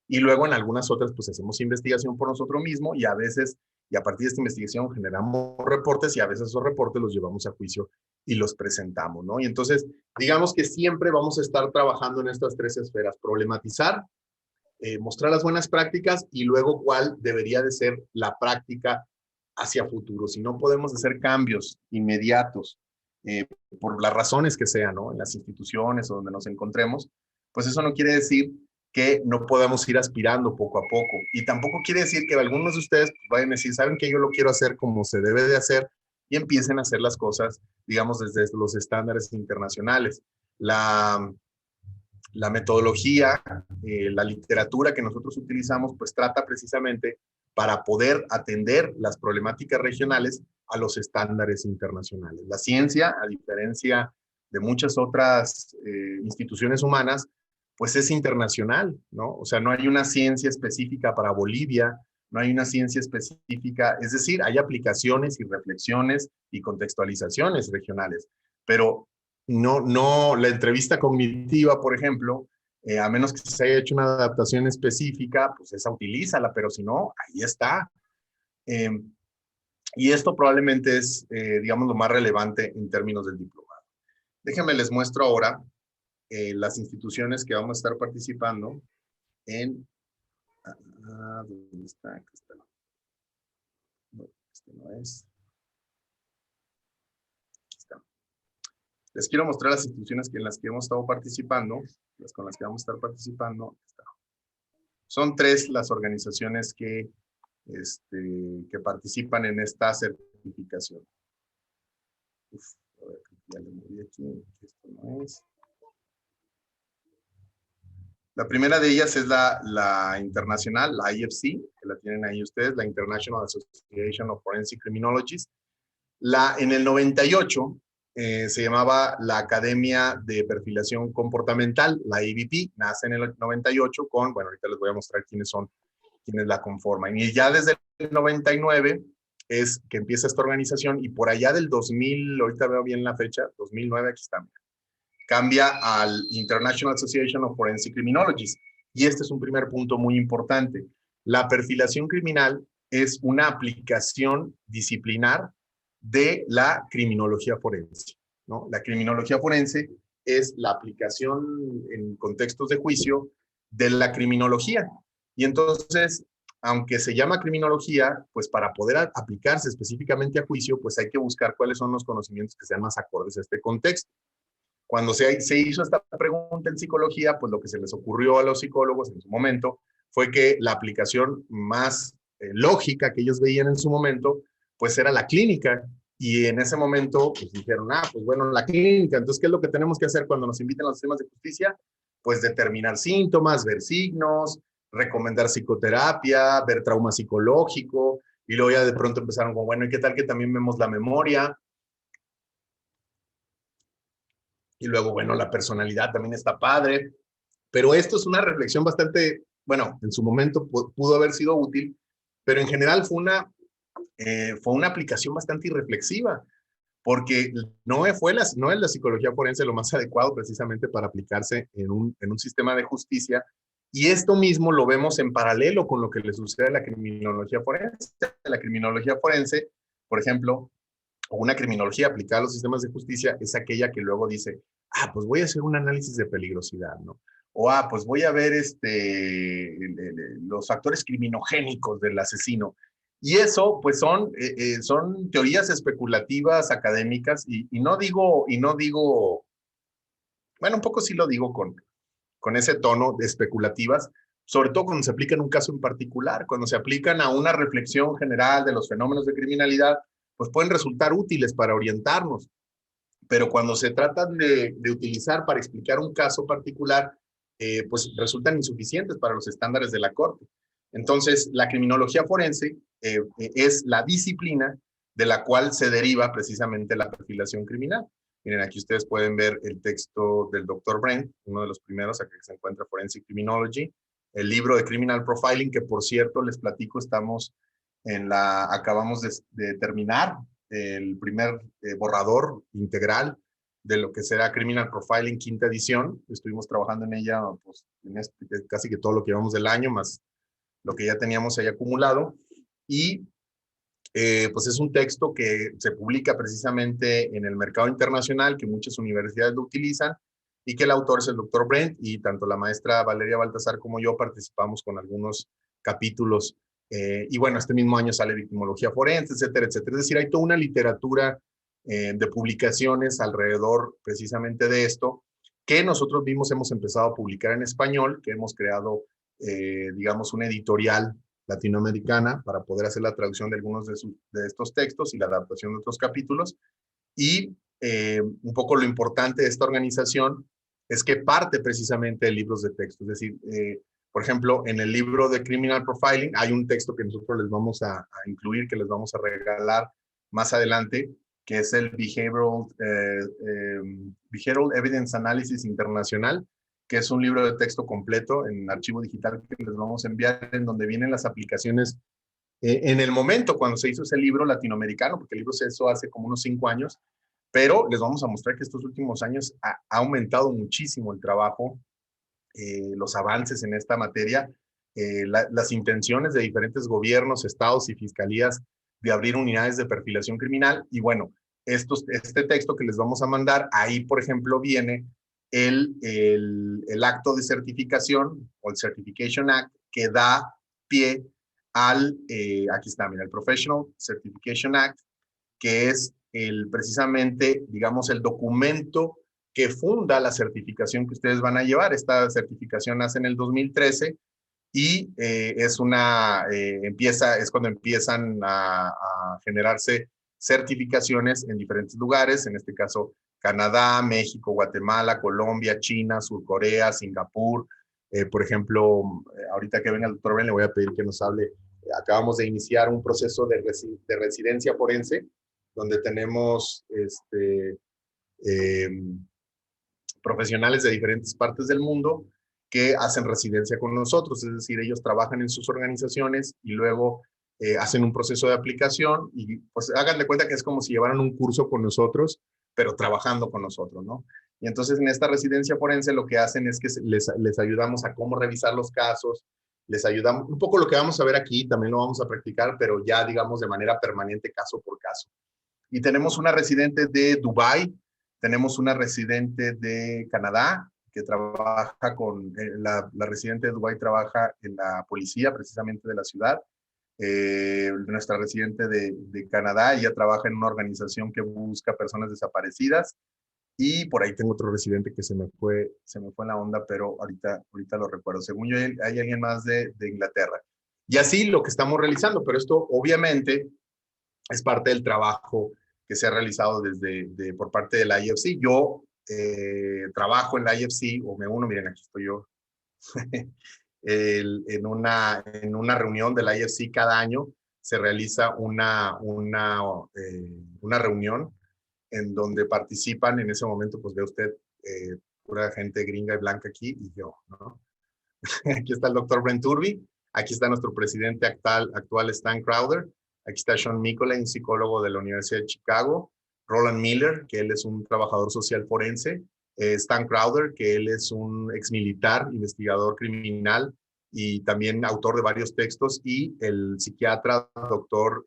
y luego en algunas otras pues hacemos investigación por nosotros mismos, y a veces, y a partir de esta investigación generamos reportes, y a veces esos reportes los llevamos a juicio y los presentamos, ¿no? Y entonces, digamos que siempre vamos a estar trabajando en estas 3 esferas: problematizar, mostrar las buenas prácticas, y luego cuál debería de ser la práctica hacia futuro. Si no podemos hacer cambios inmediatos, por las razones que sean, ¿no? En las instituciones o donde nos encontremos, pues eso no quiere decir que no podamos ir aspirando poco a poco. Y tampoco quiere decir que algunos de ustedes pues, vayan a decir, ¿saben qué? Yo lo quiero hacer como se debe de hacer, y empiecen a hacer las cosas, digamos, desde los estándares internacionales. La metodología, la literatura que nosotros utilizamos, pues trata precisamente para poder atender las problemáticas regionales a los estándares internacionales. La ciencia, a diferencia de muchas otras instituciones humanas, pues es internacional, ¿no? O sea, no hay una ciencia específica para Bolivia, no hay una ciencia específica, es decir, hay aplicaciones y reflexiones y contextualizaciones regionales, pero no, la entrevista cognitiva, por ejemplo, a menos que se haya hecho una adaptación específica, pues esa utilízala, pero si no, ahí está. Y esto probablemente es, digamos, lo más relevante en términos del diplomado. Déjenme les muestro ahora las instituciones que vamos a estar participando en... ¿dónde está? Aquí está. No, este no es. Aquí está. Les quiero mostrar las instituciones en las que hemos estado participando, las con las que vamos a estar participando. Son 3 las organizaciones que participan en esta certificación. A ver, ya le moví aquí, esto no es. La primera de ellas es la internacional, la IFC, que la tienen ahí ustedes, la International Association of Forensic Criminologists. En el 98 se llamaba la Academia de Perfilación Comportamental, la ABP, nace en el 98 con, bueno, ahorita les voy a mostrar quiénes son, quienes la conforman. Y ya desde el 99 es que empieza esta organización y por allá del 2000, ahorita veo bien la fecha, 2009, aquí está, cambia al International Association of Forensic Criminologists. Y este es un primer punto muy importante. La perfilación criminal es una aplicación disciplinar de la criminología forense, ¿no? La criminología forense es la aplicación en contextos de juicio de la criminología. Y entonces, aunque se llama criminología, pues para poder aplicarse específicamente a juicio, pues hay que buscar cuáles son los conocimientos que sean más acordes a este contexto. Cuando se hizo esta pregunta en psicología, pues lo que se les ocurrió a los psicólogos en su momento fue que la aplicación más lógica que ellos veían en su momento, pues era la clínica. Y en ese momento, pues dijeron, pues bueno, la clínica. Entonces, ¿qué es lo que tenemos que hacer cuando nos invitan a los sistemas de justicia? Pues determinar síntomas, ver signos, recomendar psicoterapia, ver trauma psicológico. Y luego ya de pronto empezaron con, bueno, ¿y qué tal que también vemos la memoria? Y luego, bueno, la personalidad también está padre. Pero esto es una reflexión bastante, bueno, en su momento pudo haber sido útil, pero en general fue una aplicación bastante irreflexiva, porque no es la psicología forense lo más adecuado precisamente para aplicarse en un sistema de justicia. Y esto mismo lo vemos en paralelo con lo que le sucede a la criminología forense. La criminología forense, por ejemplo, o una criminología aplicada a los sistemas de justicia, es aquella que luego dice, pues voy a hacer un análisis de peligrosidad, ¿no? O, pues voy a ver los factores criminogénicos del asesino. Y eso, pues son teorías especulativas académicas y no digo, bueno, un poco sí lo digo con ese tono de especulativas, sobre todo cuando se aplica en un caso en particular, cuando se aplican a una reflexión general de los fenómenos de criminalidad, pues pueden resultar útiles para orientarnos. Pero cuando se tratan de utilizar para explicar un caso particular, pues resultan insuficientes para los estándares de la Corte. Entonces, la criminología forense es la disciplina de la cual se deriva precisamente la perfilación criminal. Miren, aquí ustedes pueden ver el texto del Dr. Brent, uno de los primeros, aquí se encuentra Forensic Criminology, el libro de Criminal Profiling, que por cierto, les platico, acabamos de terminar el primer borrador integral de lo que será Criminal Profiling quinta edición. Estuvimos trabajando en ella pues, casi que todo lo que llevamos del año, más lo que ya teníamos ahí acumulado. Y pues es un texto que se publica precisamente en el mercado internacional, que muchas universidades lo utilizan, y que el autor es el Dr. Brent, y tanto la maestra Valeria Baltasar como yo participamos con algunos capítulos. Y bueno, este mismo año sale Victimología Forense, etcétera, etcétera. Es decir, hay toda una literatura de publicaciones alrededor precisamente de esto, que nosotros mismos hemos empezado a publicar en español, que hemos creado, digamos, una editorial latinoamericana para poder hacer la traducción de algunos de estos textos y la adaptación de otros capítulos. Y un poco lo importante de esta organización es que parte precisamente de libros de texto. Es decir, por ejemplo, en el libro de Criminal Profiling hay un texto que nosotros les vamos a incluir, que les vamos a regalar más adelante, que es el Behavioral Evidence Analysis Internacional, que es un libro de texto completo en archivo digital que les vamos a enviar, en donde vienen las aplicaciones en el momento cuando se hizo ese libro latinoamericano, porque el libro se hizo hace como unos 5 años, pero les vamos a mostrar que estos últimos años ha aumentado muchísimo el trabajo, los avances en esta materia, las intenciones de diferentes gobiernos, estados y fiscalías de abrir unidades de perfilación criminal. Y bueno, este texto que les vamos a mandar, ahí por ejemplo viene el acto de certificación o el Certification Act que da pie aquí está, mira, el Professional Certification Act, que es precisamente, digamos, el documento que funda la certificación que ustedes van a llevar. Esta certificación nace en el 2013 y es cuando empiezan a generarse certificaciones en diferentes lugares, en este caso Canadá, México, Guatemala, Colombia, China, Surcorea, Singapur. Por ejemplo, ahorita que venga el doctor Ben, le voy a pedir que nos hable. Acabamos de iniciar un proceso de residencia forense donde tenemos profesionales de diferentes partes del mundo que hacen residencia con nosotros, es decir, ellos trabajan en sus organizaciones y luego hacen un proceso de aplicación y pues hagan de cuenta que es como si llevaran un curso con nosotros, pero trabajando con nosotros, ¿no? Y entonces en esta residencia forense lo que hacen es que les ayudamos a cómo revisar los casos, les ayudamos, un poco lo que vamos a ver aquí, también lo vamos a practicar, pero ya digamos de manera permanente, caso por caso. Y tenemos una residente de Dubái, tenemos una residente de Canadá, que trabaja con, la residente de Dubái trabaja en la policía precisamente de la ciudad. Nuestra residente de Canadá, ella trabaja en una organización que busca personas desaparecidas. Y por ahí tengo otro residente que se me fue en la onda, pero ahorita lo recuerdo. Según yo, hay alguien más de Inglaterra. Y así lo que estamos realizando, pero esto obviamente es parte del trabajo que se ha realizado por parte de la IFC. Yo trabajo en la IFC, o me uno, miren, aquí estoy yo, en una reunión de la IFC cada año se realiza una reunión en donde participan, en ese momento, pues ve usted, pura gente gringa y blanca aquí, y yo, ¿no? Aquí está el doctor Brent Turby, aquí está nuestro presidente actual Stan Crowder, aquí está Sean Micole, un psicólogo de la Universidad de Chicago, Roland Miller, que él es un trabajador social forense, Stan Crowder, que él es un exmilitar, investigador criminal, y también autor de varios textos, y el psiquiatra doctor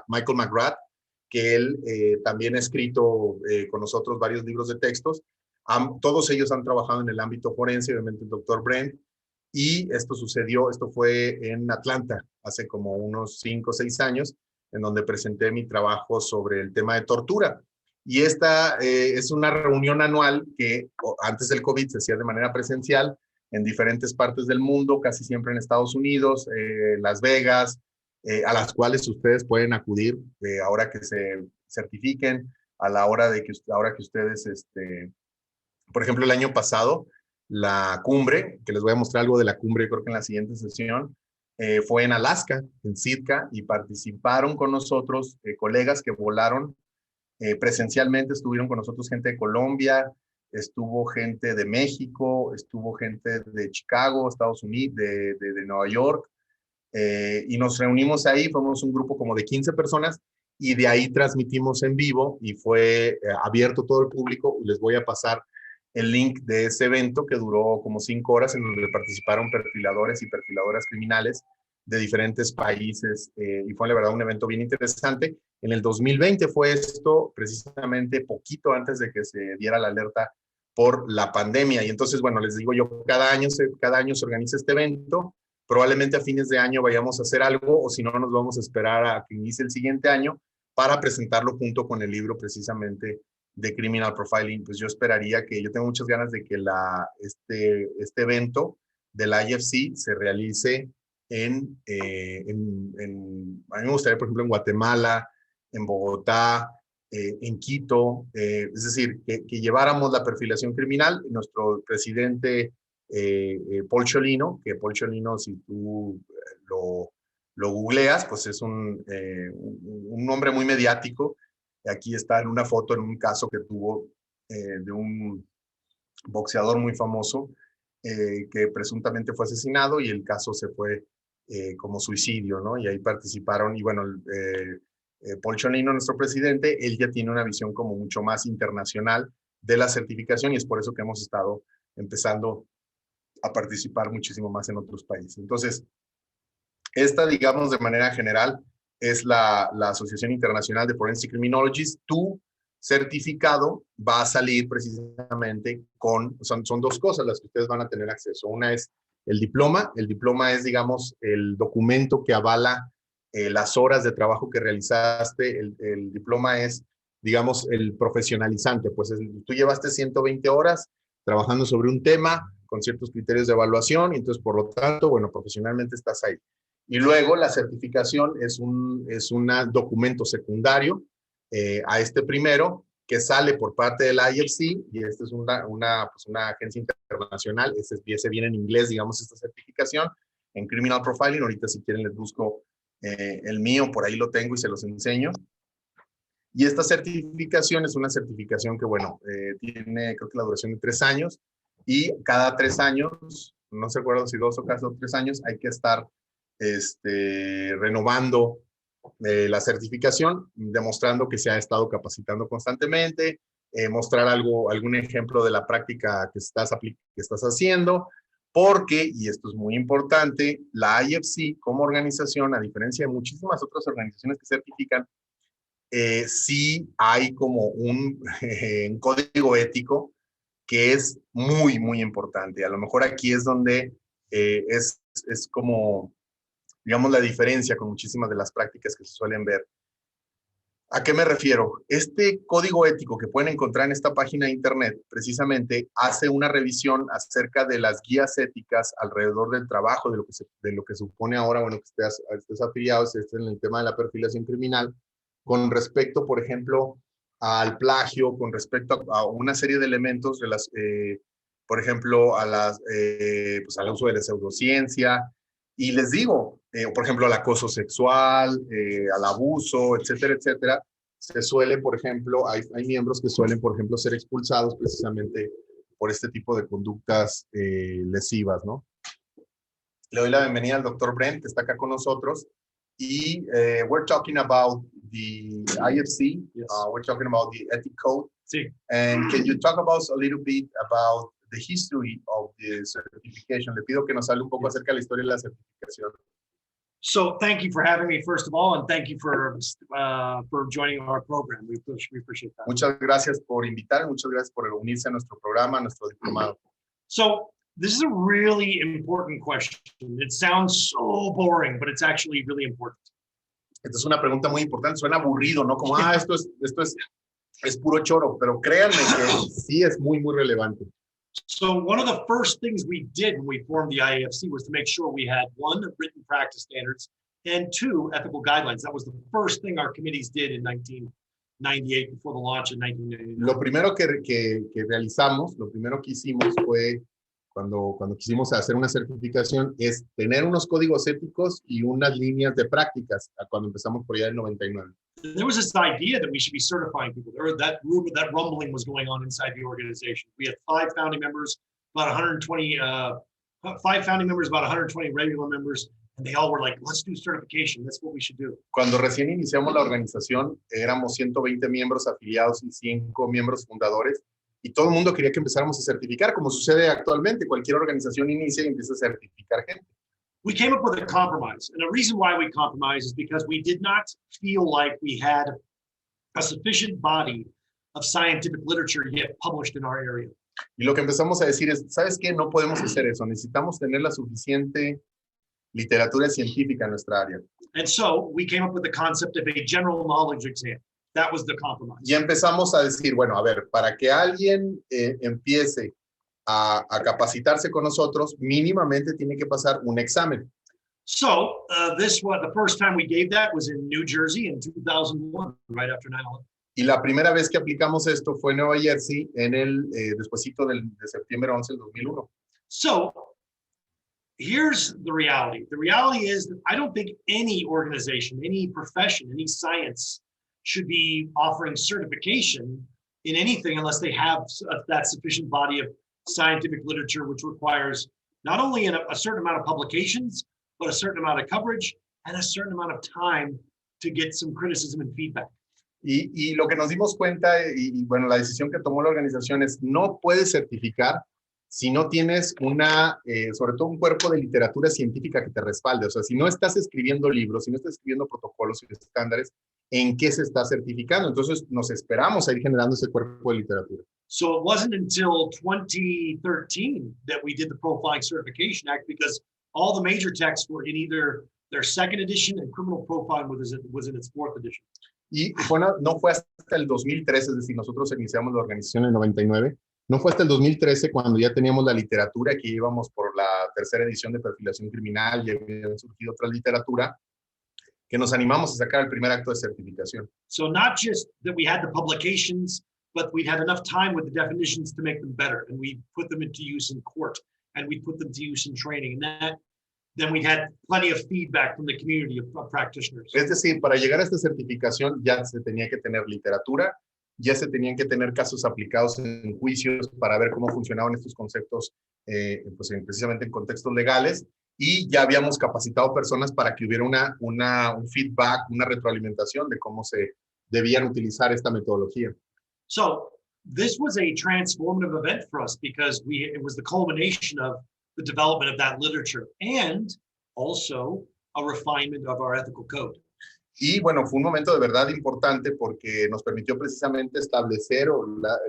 Michael McGrath, que él también ha escrito con nosotros varios libros de textos. Todos ellos han trabajado en el ámbito forense, obviamente el doctor Brent, y esto fue en Atlanta, hace como unos 5 o 6 años, en donde presenté mi trabajo sobre el tema de tortura. Y esta es una reunión anual que antes del COVID se hacía de manera presencial en diferentes partes del mundo, casi siempre en Estados Unidos, Las Vegas, a las cuales ustedes pueden acudir ahora que se certifiquen, a la hora de que, ahora que ustedes, por ejemplo, el año pasado, la cumbre, que les voy a mostrar algo de la cumbre, creo que en la siguiente sesión, fue en Alaska, en Sitka, y participaron con nosotros colegas que volaron presencialmente, estuvieron con nosotros gente de Colombia, estuvo gente de México, estuvo gente de Chicago, Estados Unidos, de Nueva York, y nos reunimos ahí, fuimos un grupo como de 15 personas, y de ahí transmitimos en vivo, y fue abierto todo el público. Les voy a pasar el link de ese evento que duró como 5 horas, en donde participaron perfiladores y perfiladoras criminales de diferentes países, y fue la verdad un evento bien interesante. En el 2020 fue esto, precisamente poquito antes de que se diera la alerta por la pandemia. Y entonces, bueno, les digo yo, cada año se organiza este evento. Probablemente a fines de año vayamos a hacer algo, o si no, nos vamos a esperar a que inicie el siguiente año para presentarlo junto con el libro precisamente de Criminal Profiling. Pues yo esperaría yo tengo muchas ganas de que este evento del IFC se realice a mí me gustaría, por ejemplo, en Guatemala, en Bogotá, en Quito, es decir, que lleváramos la perfilación criminal. Nuestro presidente Paul Ciolino, que Paul Ciolino, si tú lo googleas, pues es un hombre muy mediático. Aquí está en una foto, en un caso que tuvo de un boxeador muy famoso que presuntamente fue asesinado, y el caso se fue como suicidio, ¿no? Y ahí participaron, y bueno, Paul Ciolino, nuestro presidente, él ya tiene una visión como mucho más internacional de la certificación, y es por eso que hemos estado empezando a participar muchísimo más en otros países. Entonces, esta, digamos, de manera general, es la Asociación Internacional de Forensic Criminologists. Tu certificado va a salir precisamente son 2 cosas las que ustedes van a tener acceso. Una es el diploma. El diploma es, digamos, el documento que avala las horas de trabajo que realizaste. El diploma es, digamos, el profesionalizante. Pues tú llevaste 120 horas trabajando sobre un tema con ciertos criterios de evaluación, y entonces, por lo tanto, bueno, profesionalmente estás ahí. Y luego la certificación es un documento secundario a este primero, que sale por parte de la IFC, y esta es una agencia internacional. Ese viene en inglés, digamos, esta certificación en Criminal Profiling. Ahorita, si quieren, les busco El mío por ahí lo tengo y se los enseño. Y esta certificación es una certificación que, bueno, tiene creo que la duración de 3 años y cada 3 años, no se acuerdo si 2 o cada 3 años, hay que estar renovando la certificación, demostrando que se ha estado capacitando constantemente, mostrar algún ejemplo de la práctica que estás haciendo, porque, y esto es muy importante, la IFC como organización, a diferencia de muchísimas otras organizaciones que certifican, sí hay como un código ético que es muy, muy importante. A lo mejor aquí es donde es como, digamos, la diferencia con muchísimas de las prácticas que se suelen ver. ¿A qué me refiero? Este código ético que pueden encontrar en esta página de internet precisamente hace una revisión acerca de las guías éticas alrededor del trabajo, de lo que supone ahora, bueno, que estés afiliado, estés en el tema de la perfilación criminal, con respecto, por ejemplo, al plagio, con respecto a una serie de elementos, por ejemplo, pues al uso de la pseudociencia. Y les digo, por ejemplo, al acoso sexual, al abuso, etcétera, etcétera, se suele, por ejemplo, hay miembros que suelen, por ejemplo, ser expulsados precisamente por este tipo de conductas lesivas, ¿no? Le doy la bienvenida al doctor Brent, que está acá con nosotros. Y we're talking about the IFC, yes. We're talking about the ethic code. Sí. And can you talk about a little bit about the history of the certification? Le pido que nos hable un poco acerca de la historia de la certificación. So thank you for having me, first of all, and thank you for joining our program. We appreciate that. Muchas gracias por invitar, muchas gracias por unirse a nuestro programa, a nuestro diplomado. So this is a really important question. It sounds so boring, but it's actually really important. Esta es una pregunta muy importante, suena aburrido, ¿no? Como, esto es puro choro, pero créanme que sí es muy, muy relevante. So one of the first things we did when we formed the IAFC was to make sure we had 1, written practice standards, and 2, ethical guidelines. That was the first thing our committees did in 1998 before the launch in 1999. Lo primero que realizamos, lo primero que hicimos fue, cuando quisimos hacer una certificación, es tener unos códigos éticos y unas líneas de prácticas, cuando empezamos por allá en 99. There was this idea that we should be certifying people. That rumbling was going on inside the organization. We had 5 founding members, about 120, 5 founding members, about 120 regular members, and they all were like, let's do certification. That's what we should do. Cuando recién iniciamos la organización, éramos 120 miembros afiliados y 5 miembros fundadores, y todo el mundo quería que empezáramos a certificar, como sucede actualmente. Cualquier organización inicia y empieza a certificar gente. We came up with a compromise. And the reason why we compromised is because we did not feel like we had a sufficient body of scientific literature yet published in our area. Y lo que empezamos a decir es, ¿sabes qué? No podemos hacer eso. Necesitamos tener la suficiente literatura científica en nuestra área. And so we came up with the concept of a general knowledge exam. That was the compromise. Y empezamos a decir, bueno, a ver, para que alguien empiece a capacitarse con nosotros, mínimamente tiene que pasar un examen. So the first time we gave that was in New Jersey in 2001, right after 9/11. Y la primera vez que aplicamos esto fue en Nueva Jersey, en el despuesito de septiembre 11 del 2001. So here's the reality. The reality is that I don't think any organization, any profession, any science should be offering certification in anything unless they have that sufficient body of scientific literature, which requires not only a certain amount of publications, but a certain amount of coverage and a certain amount of time to get some criticism and feedback. Y lo que nos dimos cuenta, y bueno, la decisión que tomó la organización es, no puedes certificar si no tienes sobre todo un cuerpo de literatura científica que te respalde. O sea, si no estás escribiendo libros, si no estás escribiendo protocolos y estándares, ¿en qué se está certificando? Entonces nos esperamos a ir generando ese cuerpo de literatura. So it wasn't until 2013 that we did the Profiling Certification Act, because all the major texts were in either their 2nd edition and criminal profiling was in its 4th edition. Y bueno, no fue hasta el 2013, es decir, nosotros iniciamos la organización en el 99, no fue hasta el 2013 cuando ya teníamos la literatura, que íbamos por la 3ª edición de perfilación criminal, y había surgido otra literatura, que nos animamos a sacar el primer acto de certificación. So not just that we had the publications, but we'd had enough time with the definitions to make them better, and we put them into use in court, and we put them to use in training, and then we had plenty of feedback from the community of practitioners. Es decir, para llegar a esta certificación ya se tenía que tener literatura, ya se tenían que tener casos aplicados en juicios para ver cómo funcionaban estos conceptos, pues precisamente en contextos legales, y ya habíamos capacitado personas para que hubiera un feedback, una retroalimentación de cómo se debían utilizar esta metodología. So this was a transformative event for us because it was the culmination of the development of that literature and also a refinement of our ethical code. Y bueno, fue un momento de verdad importante porque nos permitió precisamente establecer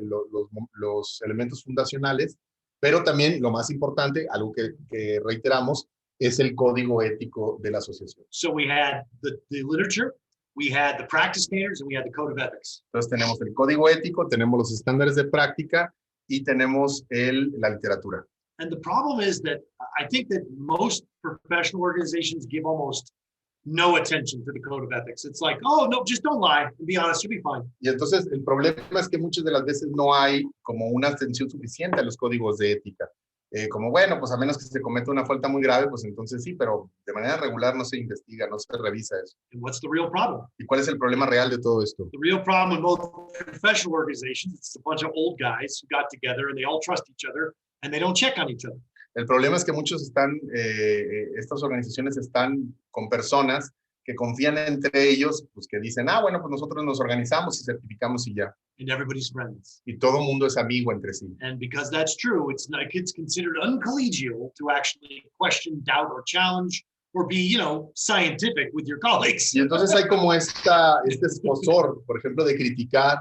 los elementos fundacionales, pero también lo más importante, algo que reiteramos, es el código ético de la asociación. So we had the literature, we had the practice standards, and we had the code of ethics. Entonces tenemos el código ético, tenemos los estándares de práctica y tenemos la literatura. And the problem is that I think that most professional organizations give almost no attention to the code of ethics. It's like, oh, no, just don't lie and be honest, you'll be fine. Y entonces el problema es que muchas de las veces no hay como una atención suficiente a los códigos de ética. Como bueno, pues a menos que se cometa una falta muy grave, pues entonces sí, pero de manera regular no se investiga, no se revisa eso. And what's the real problem? ¿Y cuál es el problema real de todo esto? The real problem in both professional organizations, it's a bunch of old guys who got together and they all trust each other and they don't check on each other. El problema es que muchos estas organizaciones están con personas que confían entre ellos, pues que dicen, bueno, pues nosotros nos organizamos y certificamos y ya. And everybody's friends. Y todo mundo es amigo entre sí. And because that's true, it's considered uncollegial to actually question, doubt, or challenge, or be, scientific with your colleagues. Y entonces hay como este escozor, por ejemplo, de criticar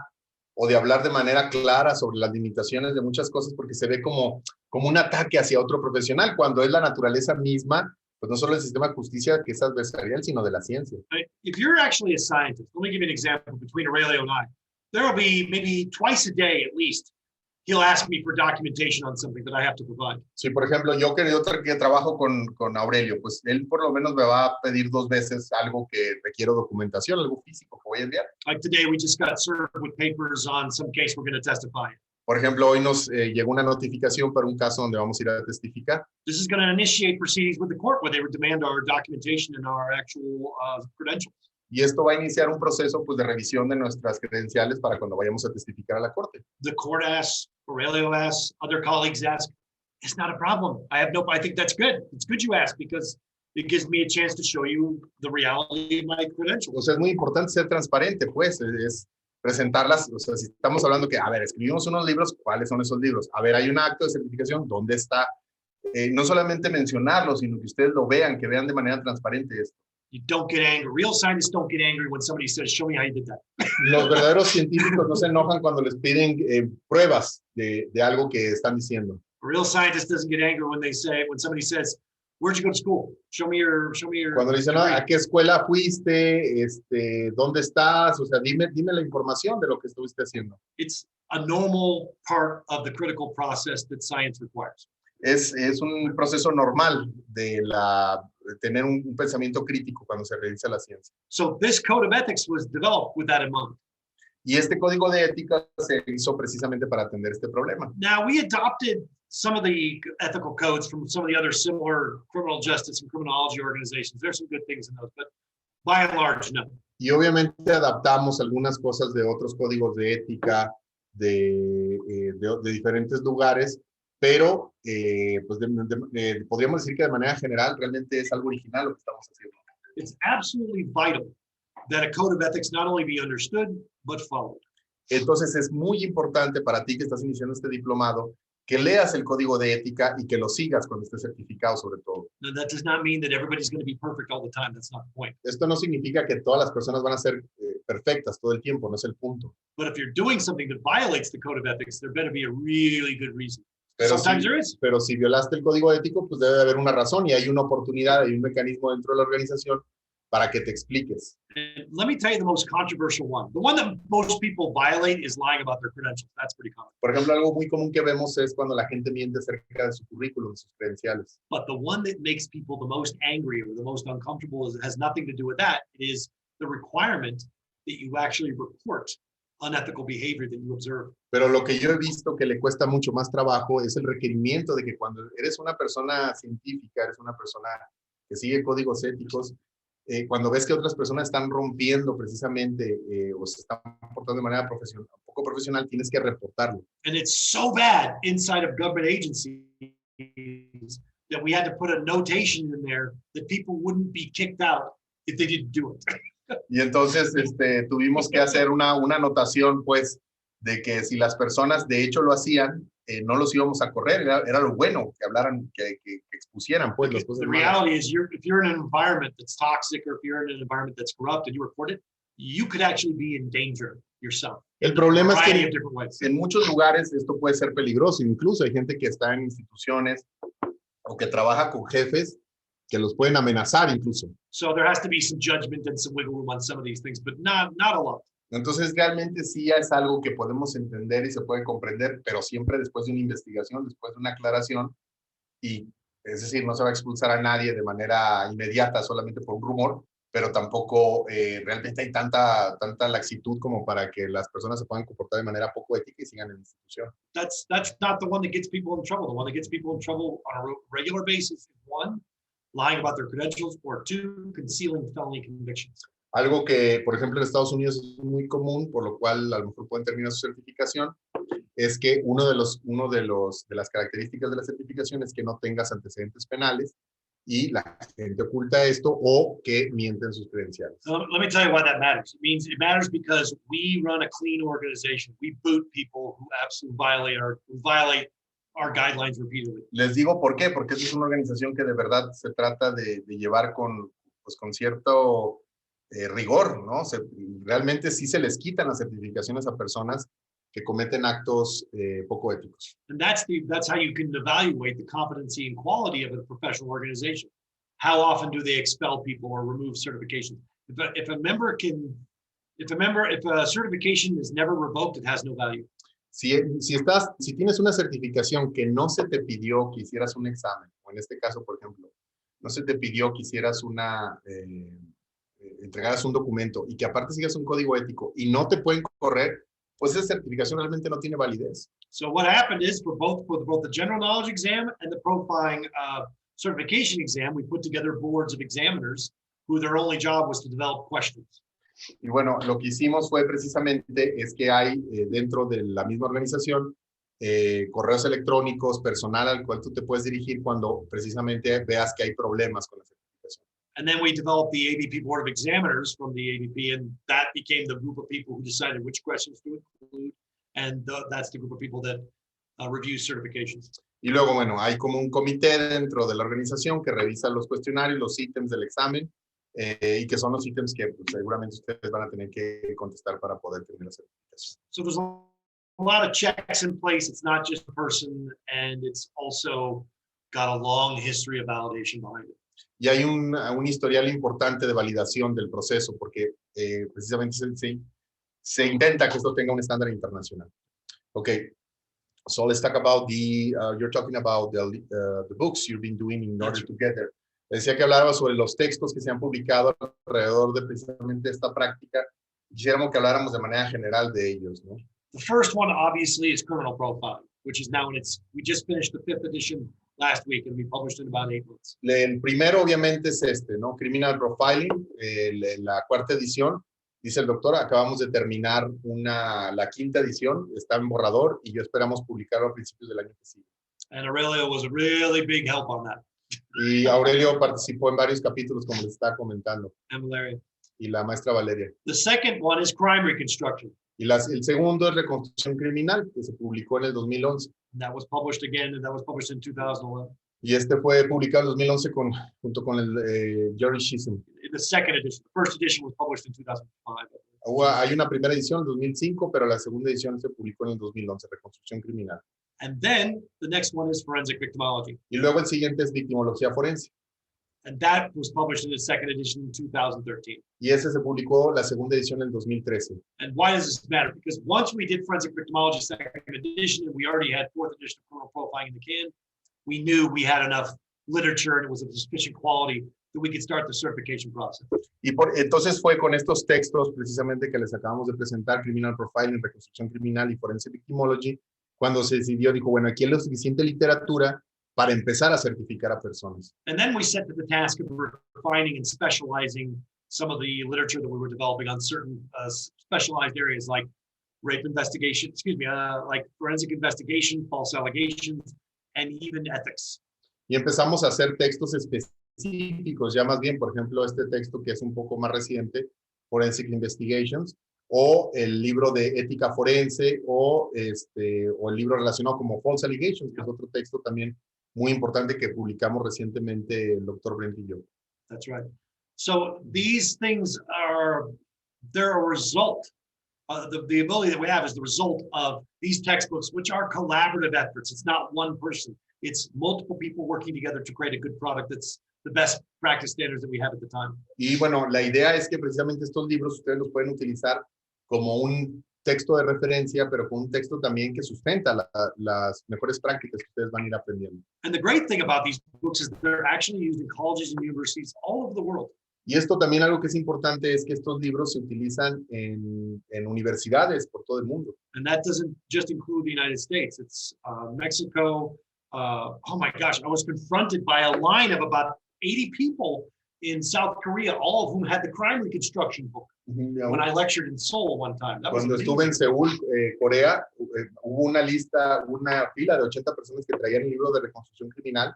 o de hablar de manera clara sobre las limitaciones de muchas cosas porque se ve como un ataque hacia otro profesional, cuando es la naturaleza misma, pues no solo el sistema de justicia que es adversarial, sino de la ciencia. If you're actually a scientist, let me give you an example between Aurelio and I. There will be maybe twice a day at least, he'll ask me for documentation on something that I have to provide. Sí, por ejemplo, yo que trabajo con Aurelio, pues él por lo menos me va a pedir 2 veces algo que requiero documentación, algo físico que voy a enviar. Like today, we just got served with papers on some case we're going to testify. Por ejemplo, hoy nos llegó una notificación para un caso donde vamos a ir a testificar. This is going to initiate proceedings with the court where they would demand our documentation and our actual credentials. Y esto va a iniciar un proceso pues, de revisión de nuestras credenciales para cuando vayamos a testificar a la corte. The court asks, Aurelio asks, other colleagues ask. It's not a problem. I think that's good. It's good you ask because it gives me a chance to show you the reality of my credentials. O sea, es muy importante ser transparente, pues, es presentarlas. O sea, si estamos hablando que, a ver, escribimos unos libros, ¿cuáles son esos libros? A ver, hay un acto de certificación, ¿dónde está? No solamente mencionarlo, sino que ustedes lo vean, que vean de manera transparente esto. You don't get angry. Real scientists don't get angry when somebody says, show me how you did that. Los verdaderos científicos no se enojan cuando les piden pruebas de algo que están diciendo. A real scientist doesn't get angry when somebody says, where'd you go to school? Show me your. Cuando dicen, ¿a qué escuela fuiste? ¿Dónde estás? O sea, dime la información de lo que estuviste haciendo. It's a normal part of the critical process that science requires. Es un proceso normal de tener un pensamiento crítico cuando se realiza la ciencia. So this code of ethics was developed with that in mind. Y este código de ética se hizo precisamente para atender este problema. Now, we adopted some of the ethical codes from some of the other similar criminal justice and criminology organizations. There's some good things in those, but by and large, no. Y obviamente adaptamos algunas cosas de otros códigos de ética de diferentes lugares, pero pues podríamos decir que de manera general realmente es algo original lo que estamos haciendo. It's absolutely vital that a code of ethics not only be understood, but followed. Entonces es muy importante para ti que estás iniciando este diplomado que leas el código de ética y que lo sigas cuando estés certificado sobre todo. Now, that does not mean that everybody's going to be perfect all the time. That's not the point. Esto no significa que todas las personas van a ser perfectas todo el tiempo, no es el punto. But if you're doing something that violates the code of ethics, there better be a really good reason. Pero Sometimes there is. Pero si violaste el código ético, pues debe haber una razón y hay una oportunidad, hay un mecanismo dentro de la organización para que te expliques. And let me tell you the most controversial one. The one that most people violate is lying about their credentials. That's pretty common. Por ejemplo, algo muy común que vemos es cuando la gente miente acerca de su currículum, de sus credenciales. But the one that makes people the most angry or the most uncomfortable has nothing to do with that. It is the requirement that you actually report unethical behavior that you observe. Pero lo que yo he visto que le cuesta mucho más trabajo es el requerimiento de que cuando eres una persona científica, eres una persona que sigue códigos éticos, cuando ves que otras personas están rompiendo precisamente o se están portando de manera profesional, poco profesional, tienes que reportarlo. And it's so bad inside of government agencies that we had to put a notation in there that people wouldn't be kicked out if they didn't do it. Y entonces tuvimos que hacer una anotación, pues, de que si las personas de hecho lo hacían, no los íbamos a correr, era lo bueno, que hablaran, que expusieran, pues, las cosas The malas. reality is, if you're in an environment that's toxic or if you're in an environment that's corrupt and you report it, you could actually be in danger yourself. El problema es Variety que of different ways. en muchos lugares esto puede ser peligroso, incluso hay gente que está en instituciones o que trabaja con jefes que los pueden amenazar incluso. So there has to be some judgment and some wiggle room on some of these things, but not a lot. Entonces realmente sí es algo que podemos entender y se puede comprender, pero siempre después de una investigación, después de una aclaración, y es decir, no se va a expulsar a nadie de manera inmediata solamente por un rumor, pero tampoco realmente hay tanta laxitud como para que las personas se puedan comportar de manera poco ética y sigan en la institución. That's not the one that gets people in trouble. The one that gets people in trouble on a regular basis is one, lying about their credentials, or two, concealing felony convictions. Algo que, por ejemplo, en Estados Unidos es muy común, por lo cual a lo mejor pueden terminar su certificación, es que una de las características de la certificación es que no tengas antecedentes penales y la gente oculta esto o que mienten sus credenciales. So let me tell you why that matters. It matters because we run a clean organization. We boot people who absolutely violate our guidelines repeatedly. Les digo por qué, porque es una organización que de verdad se trata de llevar con cierto rigor, ¿no? Realmente sí se les quitan las certificaciones a personas que cometen actos poco éticos. And that's how you can evaluate the competency and quality of a professional organization. How often do they expel people or remove certifications? If a certification is never revoked, it has no value. Si tienes una certificación que no se te pidió que hicieras un examen, o en este caso, por ejemplo, no se te pidió que hicieras entregaras un documento y que aparte sigas un código ético y no te pueden correr, pues esa certificación realmente no tiene validez. So what happened is for both the general knowledge exam and the profiling certification exam, we put together boards of examiners who their only job was to develop questions. Y bueno, lo que hicimos fue precisamente es que hay dentro de la misma organización correos electrónicos, personal al cual tú te puedes dirigir cuando precisamente veas que hay problemas con la certificación. And then we developed the ABP Board of Examiners from the ABP, and that became the group of people who decided which questions to include, and that's the group of people that review certifications. Y luego, bueno, hay como un comité dentro de la organización que revisa los cuestionarios, los ítems del examen, y que son los ítems que pues, seguramente ustedes van a tener que contestar para poder tener la certificación. So there's a lot of checks in place. It's not just a person, and it's also got a long history of validation behind it. Y hay un historial importante de validación del proceso, porque precisamente se intenta que esto tenga un estándar internacional. Okay, so let's talk about you're talking about the books you've been doing in order to get there. Decía que hablaba sobre los textos que se han publicado alrededor de precisamente esta práctica. Quisiéramos que habláramos de manera general de ellos, ¿no? The first one, obviously, is criminal profiling, which is now we just finished the 5th edition last week and we published in about 8 months. El primero, obviamente, es ¿no? Criminal Profiling, la 4ª edición. Dice el doctor, acabamos de terminar la 5ª edición, está en borrador y yo esperamos publicarlo a principios del año que sigue. And Aurelio was a really big help on that. Y Aurelio participó en varios capítulos, como les estaba comentando. And Valeria. Y la maestra Valeria. The second one is crime reconstruction. Y el segundo es Reconstrucción Criminal, que se publicó en el 2011. And that was published again, and that was published in 2011. Y este fue publicado en 2011 junto con el Jerry Chisholm. The second edition. The first edition was published in 2005. Hay una primera edición en 2005, pero la segunda edición se publicó en el 2011, Reconstrucción Criminal. And then the next one is forensic victimology. Y luego el siguiente es Victimología Forense. And that was published in the second edition in 2013. Y ese se publicó la segunda edición en 2013. And why does this matter? Because once we did forensic victimology second edition and we already had 4th edition of criminal profiling in the can, we knew we had enough literature and it was of sufficient quality that we could start the certification process. Y entonces fue con estos textos precisamente que les acabamos de presentar, Criminal Profiling, Reconstrucción Criminal y Forensic Victimology, cuando se decidió, dijo, bueno, aquí hay la suficiente literatura para empezar a certificar a personas. And then we set to the task of refining and specializing some of the literature that we were developing on certain specialized areas like rape investigation, like forensic investigation, false allegations, and even ethics. Y empezamos a hacer textos específicos, ya más bien, por ejemplo, este texto que es un poco más reciente, Forensic Investigations, o el libro de ética forense, o el libro relacionado como False Allegations, que es otro texto también muy importante que publicamos recientemente el doctor Brent y yo. That's right. So these things they're a result. The ability that we have is the result of these textbooks, which are collaborative efforts. It's not one person. It's multiple people working together to create a good product that's the best practice standards that we have at the time. Y bueno, la idea es que precisamente estos libros ustedes los pueden utilizar como un texto de referencia, pero con un texto también que sustenta las mejores prácticas que ustedes van a ir aprendiendo. And the great thing about these books is they're actually used in colleges and universities all over the world. Y esto también algo que es importante es que estos libros se utilizan en universidades por todo el mundo. And that doesn't just include the United States. It's Mexico. Oh my gosh, I was confronted by a line of about 80 people in South Korea, all of whom had the crime reconstruction book. When I lectured in Seoul one time. Cuando estuve en Seúl, Corea, hubo una fila de 80 personas que traían el libro de reconstrucción criminal,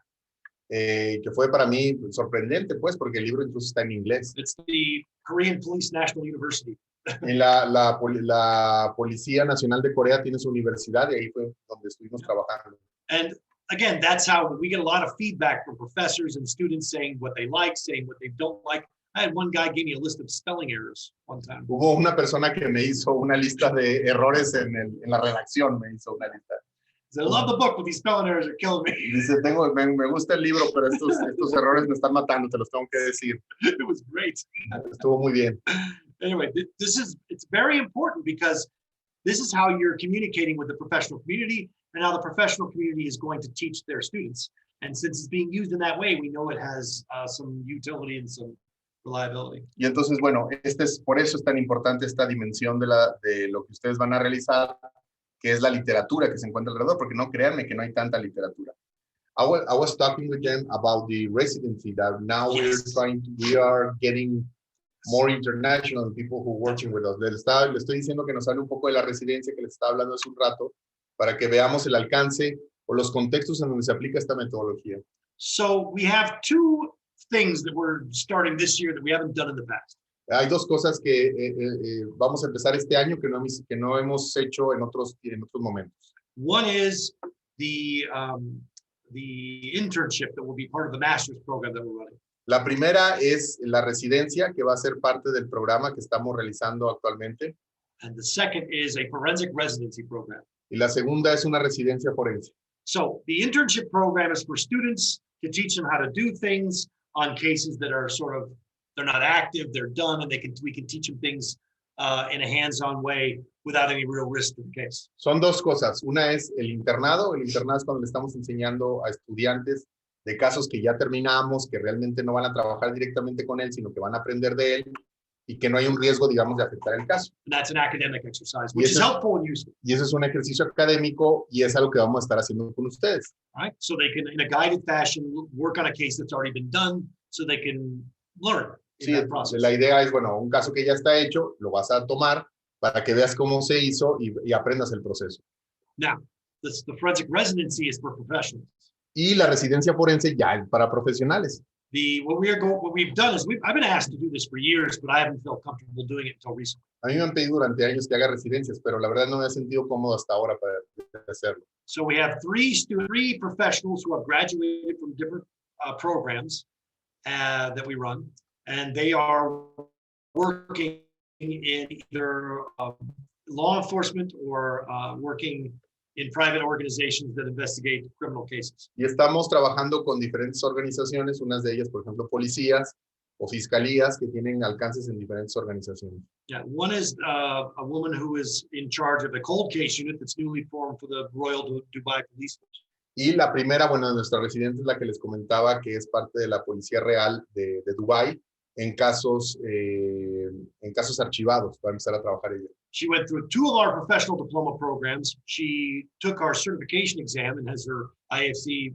que fue para mí sorprendente, pues, porque el libro incluso está en inglés. It's the Korean Police National University. Y la Policía Nacional de Corea tiene su universidad y ahí fue donde estuvimos trabajando. And again, that's how we get a lot of feedback from professors and students saying what they like, saying what they don't like. I had one guy give me a list of spelling errors one time. Hubo una persona que me hizo una lista de errores en la redacción, me hizo una lista. He said, I love the book, but these spelling errors are killing me. Dice, me gusta el libro, pero estos errores me están matando, te los tengo que decir. It was great. Estuvo muy bien. Anyway, it's very important because this is how you're communicating with the professional community and how the professional community is going to teach their students. And since it's being used in that way, we know it has some utility and some reliability. Y entonces, bueno, por eso es tan importante esta dimensión de lo que ustedes van a realizar, que es la literatura que se encuentra alrededor, porque no créanme que no hay tanta literatura. I was talking with them about the residency that now we are getting more international people who are working with us. Le estoy diciendo que nos hable un poco de la residencia que les estaba hablando hace un rato, para que veamos el alcance o los contextos en donde se aplica esta metodología. So we have two things that we're starting this year that we haven't done in the past. Hay dos cosas que vamos a empezar este año que no hemos hecho en otros momentos. One is the internship that will be part of the master's program that we're running. La primera es la residencia, que va a ser parte del programa que estamos realizando actualmente. And the second is a forensic residency program. Y la segunda es una residencia forense. So the internship program is for students to teach them how to do things on cases that are they're not active, they're done, and we can teach them things in a hands-on way without any real risk to the case. Son dos cosas. Una es el internado. El internado es cuando le estamos enseñando a estudiantes de casos que ya terminamos, que realmente no van a trabajar directamente con él, sino que van a aprender de él y que no hay un riesgo, digamos, de afectar el caso. And that's an academic exercise, which is helpful and useful. Y eso es un ejercicio académico y es algo que vamos a estar haciendo con ustedes. Right? So they can, in a guided fashion, work on a case that's already been done so they can learn in that process. La idea es, bueno, un caso que ya está hecho, lo vas a tomar para que veas cómo se hizo y aprendas el proceso. Now, the forensic residency is for professionals. Y la residencia forense ya es para profesionales. What we've done is I've been asked to do this for years, but I haven't felt comfortable doing it until recently. A mí me han pedido durante años que haga residencias, pero la verdad no me he sentido cómodo hasta ahora para hacerlo. So we have three professionals who have graduated from different programs that we run, and they are working in either law enforcement or working in private organizations that investigate criminal cases. Y estamos trabajando con diferentes organizaciones, unas de ellas, por ejemplo, policías o fiscalías que tienen alcances en diferentes organizaciones. Yeah, one is a woman who is in charge of the cold case unit that's newly formed for the Royal Dubai Police Force. Y la primera, bueno, de nuestra residente es la que les comentaba, que es parte de la Policía Real de Dubái en casos archivados, para empezar a trabajar ella. She went through 2 of our professional diploma programs. She took our certification exam and has her IFC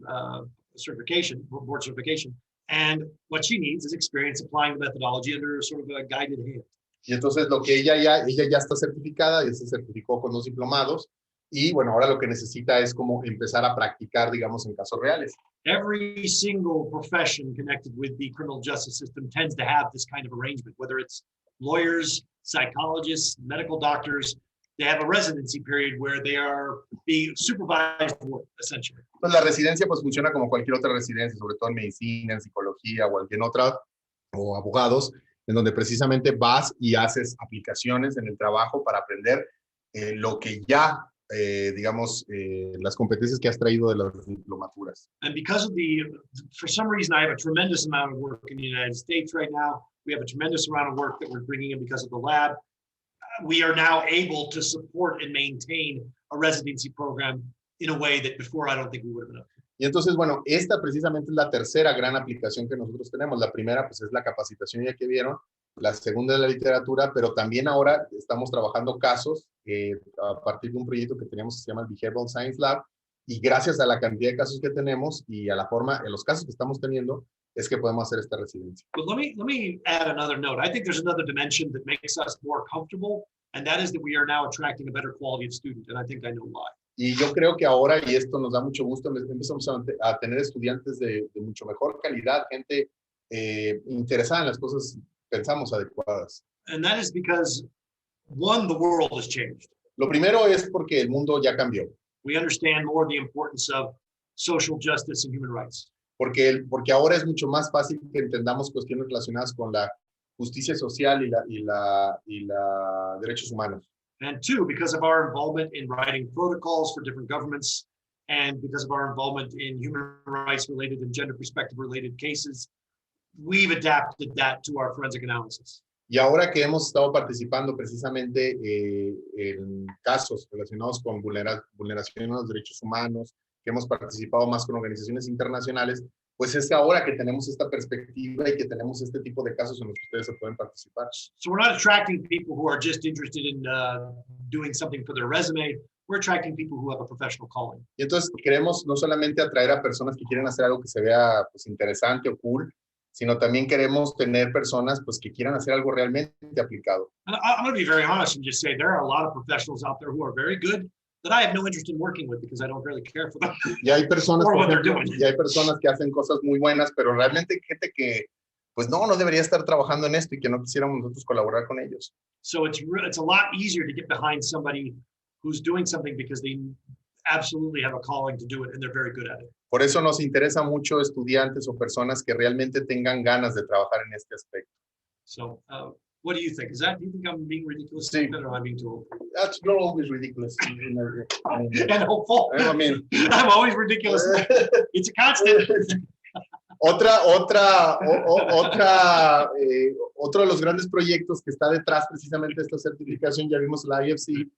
certification, board certification. And what she needs is experience applying the methodology under sort of a guided hand. Y entonces lo que ella ya está certificada, ya se certificó con 2 diplomados, y bueno, ahora lo que necesita es como empezar a practicar, digamos, en casos reales. Every single profession connected with the criminal justice system tends to have this kind of arrangement, whether it's lawyers, psychologists, medical doctors. They have a residency period where they are being supervised work, essentially. Pues la residencia pues funciona como cualquier otra residencia, sobre todo en medicina, en psicología o cualquier otra, o abogados, en donde precisamente vas y haces aplicaciones en el trabajo para aprender lo que ya, digamos, las competencias que has traído de las diplomaturas. And because of for some reason, I have a tremendous amount of work in the United States right now. We have a tremendous amount of work that we're bringing in because of the lab. We are now able to support and maintain a residency program in a way that before I don't think we would have been able to. Y entonces, bueno, esta precisamente es la tercera gran aplicación que nosotros tenemos. La primera, pues, es la capacitación, ya que vieron. La segunda es la literatura, pero también ahora estamos trabajando casos a partir de un proyecto que tenemos que se llama el Behavioral Science Lab. Y gracias a la cantidad de casos que tenemos y a la forma, en los casos que estamos teniendo, es que podemos hacer esta residencia. But let me add another note. I think there's another dimension that makes us more comfortable, and that is that we are now attracting a better quality of student, and I think I know why. Y yo creo que ahora, y esto nos da mucho gusto, empezamos a tener estudiantes de mucho mejor calidad, gente interesada en las cosas, pensamos, adecuadas. And that is because, one, the world has changed. Lo primero es porque el mundo ya cambió. We understand more the importance of social justice and human rights. Porque ahora es mucho más fácil que entendamos cuestiones relacionadas con la justicia social y la derechos humanos. And two, because of our involvement in writing protocols for different governments, and because of our involvement in human rights related and gender perspective related cases, we've adapted that to our forensic analysis. Y ahora que hemos estado participando precisamente en casos relacionados con vulneración de los derechos humanos, que hemos participado más con organizaciones internacionales, pues es ahora que tenemos esta perspectiva y que tenemos este tipo de casos en los que ustedes se pueden participar. So we're not attracting people who are just interested in doing something for their resume. We're attracting people who have a professional calling. Y entonces queremos no solamente atraer a personas que quieren hacer algo que se vea pues interesante o cool, sino también queremos tener personas pues que quieran hacer algo realmente aplicado. And I'm going to be very honest and just say there are a lot of professionals out there who are very good that I have no interest in working with because I don't really care for them. Y hay personas, Or por what they're ejemplo, doing. y hay personas que hacen cosas muy buenas, pero realmente hay gente que pues no debería estar trabajando en esto y que no quisiéramos nosotros colaborar con ellos. So it's a lot easier to get behind somebody who's doing something because they absolutely have a calling to do it and they're very good at it. Por eso nos interesa mucho estudiantes o personas que realmente tengan ganas de trabajar en este aspecto. So what do you think? Do you think I'm being ridiculous? Sí. Or am I being too old? That's not always ridiculous. And hopeful. I mean, I'm always ridiculous. It's a constant. Otro de los grandes proyectos que está detrás precisamente de esta certificación, ya vimos la IFC,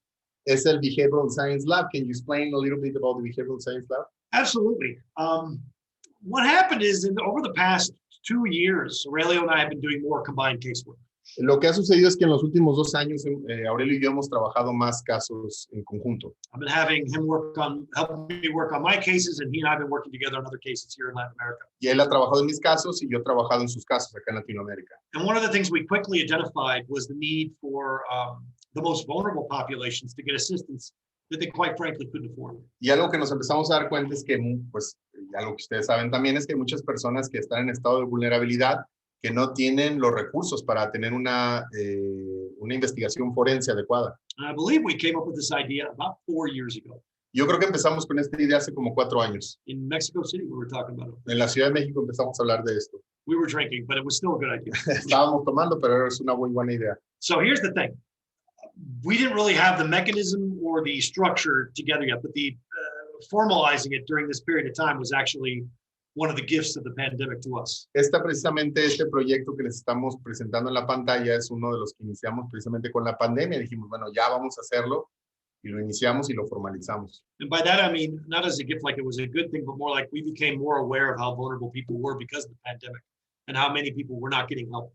es el Behavioral Science Lab. Can you explain a little bit about the Behavioral Science Lab? Absolutely. What happened is over the past 2 years, Aurelio and I have been doing more combined casework. Lo que ha sucedido es que en los últimos 2 años, Aurelio y yo hemos trabajado más casos en conjunto. I've been having him help me work on my cases, and he and I have been working together on other cases here in Latin America. Y él ha trabajado en mis casos y yo he trabajado en sus casos acá en Latinoamérica. And one of the things we quickly identified was the need for the most vulnerable populations to get assistance that they quite frankly couldn't afford. Y algo que nos empezamos a dar cuenta es que, pues, algo que ustedes saben también es que hay muchas personas que están en estado de vulnerabilidad que no tienen los recursos para tener una investigación forense adecuada. And I believe we came up with this idea about 4 years ago. Yo creo que empezamos con esta idea hace como 4 años. In Mexico City, we were talking about it. En la Ciudad de México empezamos a hablar de esto. We were drinking, but it was still a good idea. Estábamos tomando, pero es una muy buena idea. So here's the thing. We didn't really have the mechanism or the structure together yet, but the formalizing it during this period of time was actually one of the gifts of the pandemic to us. Precisamente este proyecto que les estamos presentando en la pantalla es uno de los que iniciamos precisamente con la pandemia. Dijimos, bueno, ya vamos a hacerlo, y lo iniciamos y lo formalizamos. And by that, I mean, not as a gift like it was a good thing, but more like we became more aware of how vulnerable people were because of the pandemic and how many people were not getting help.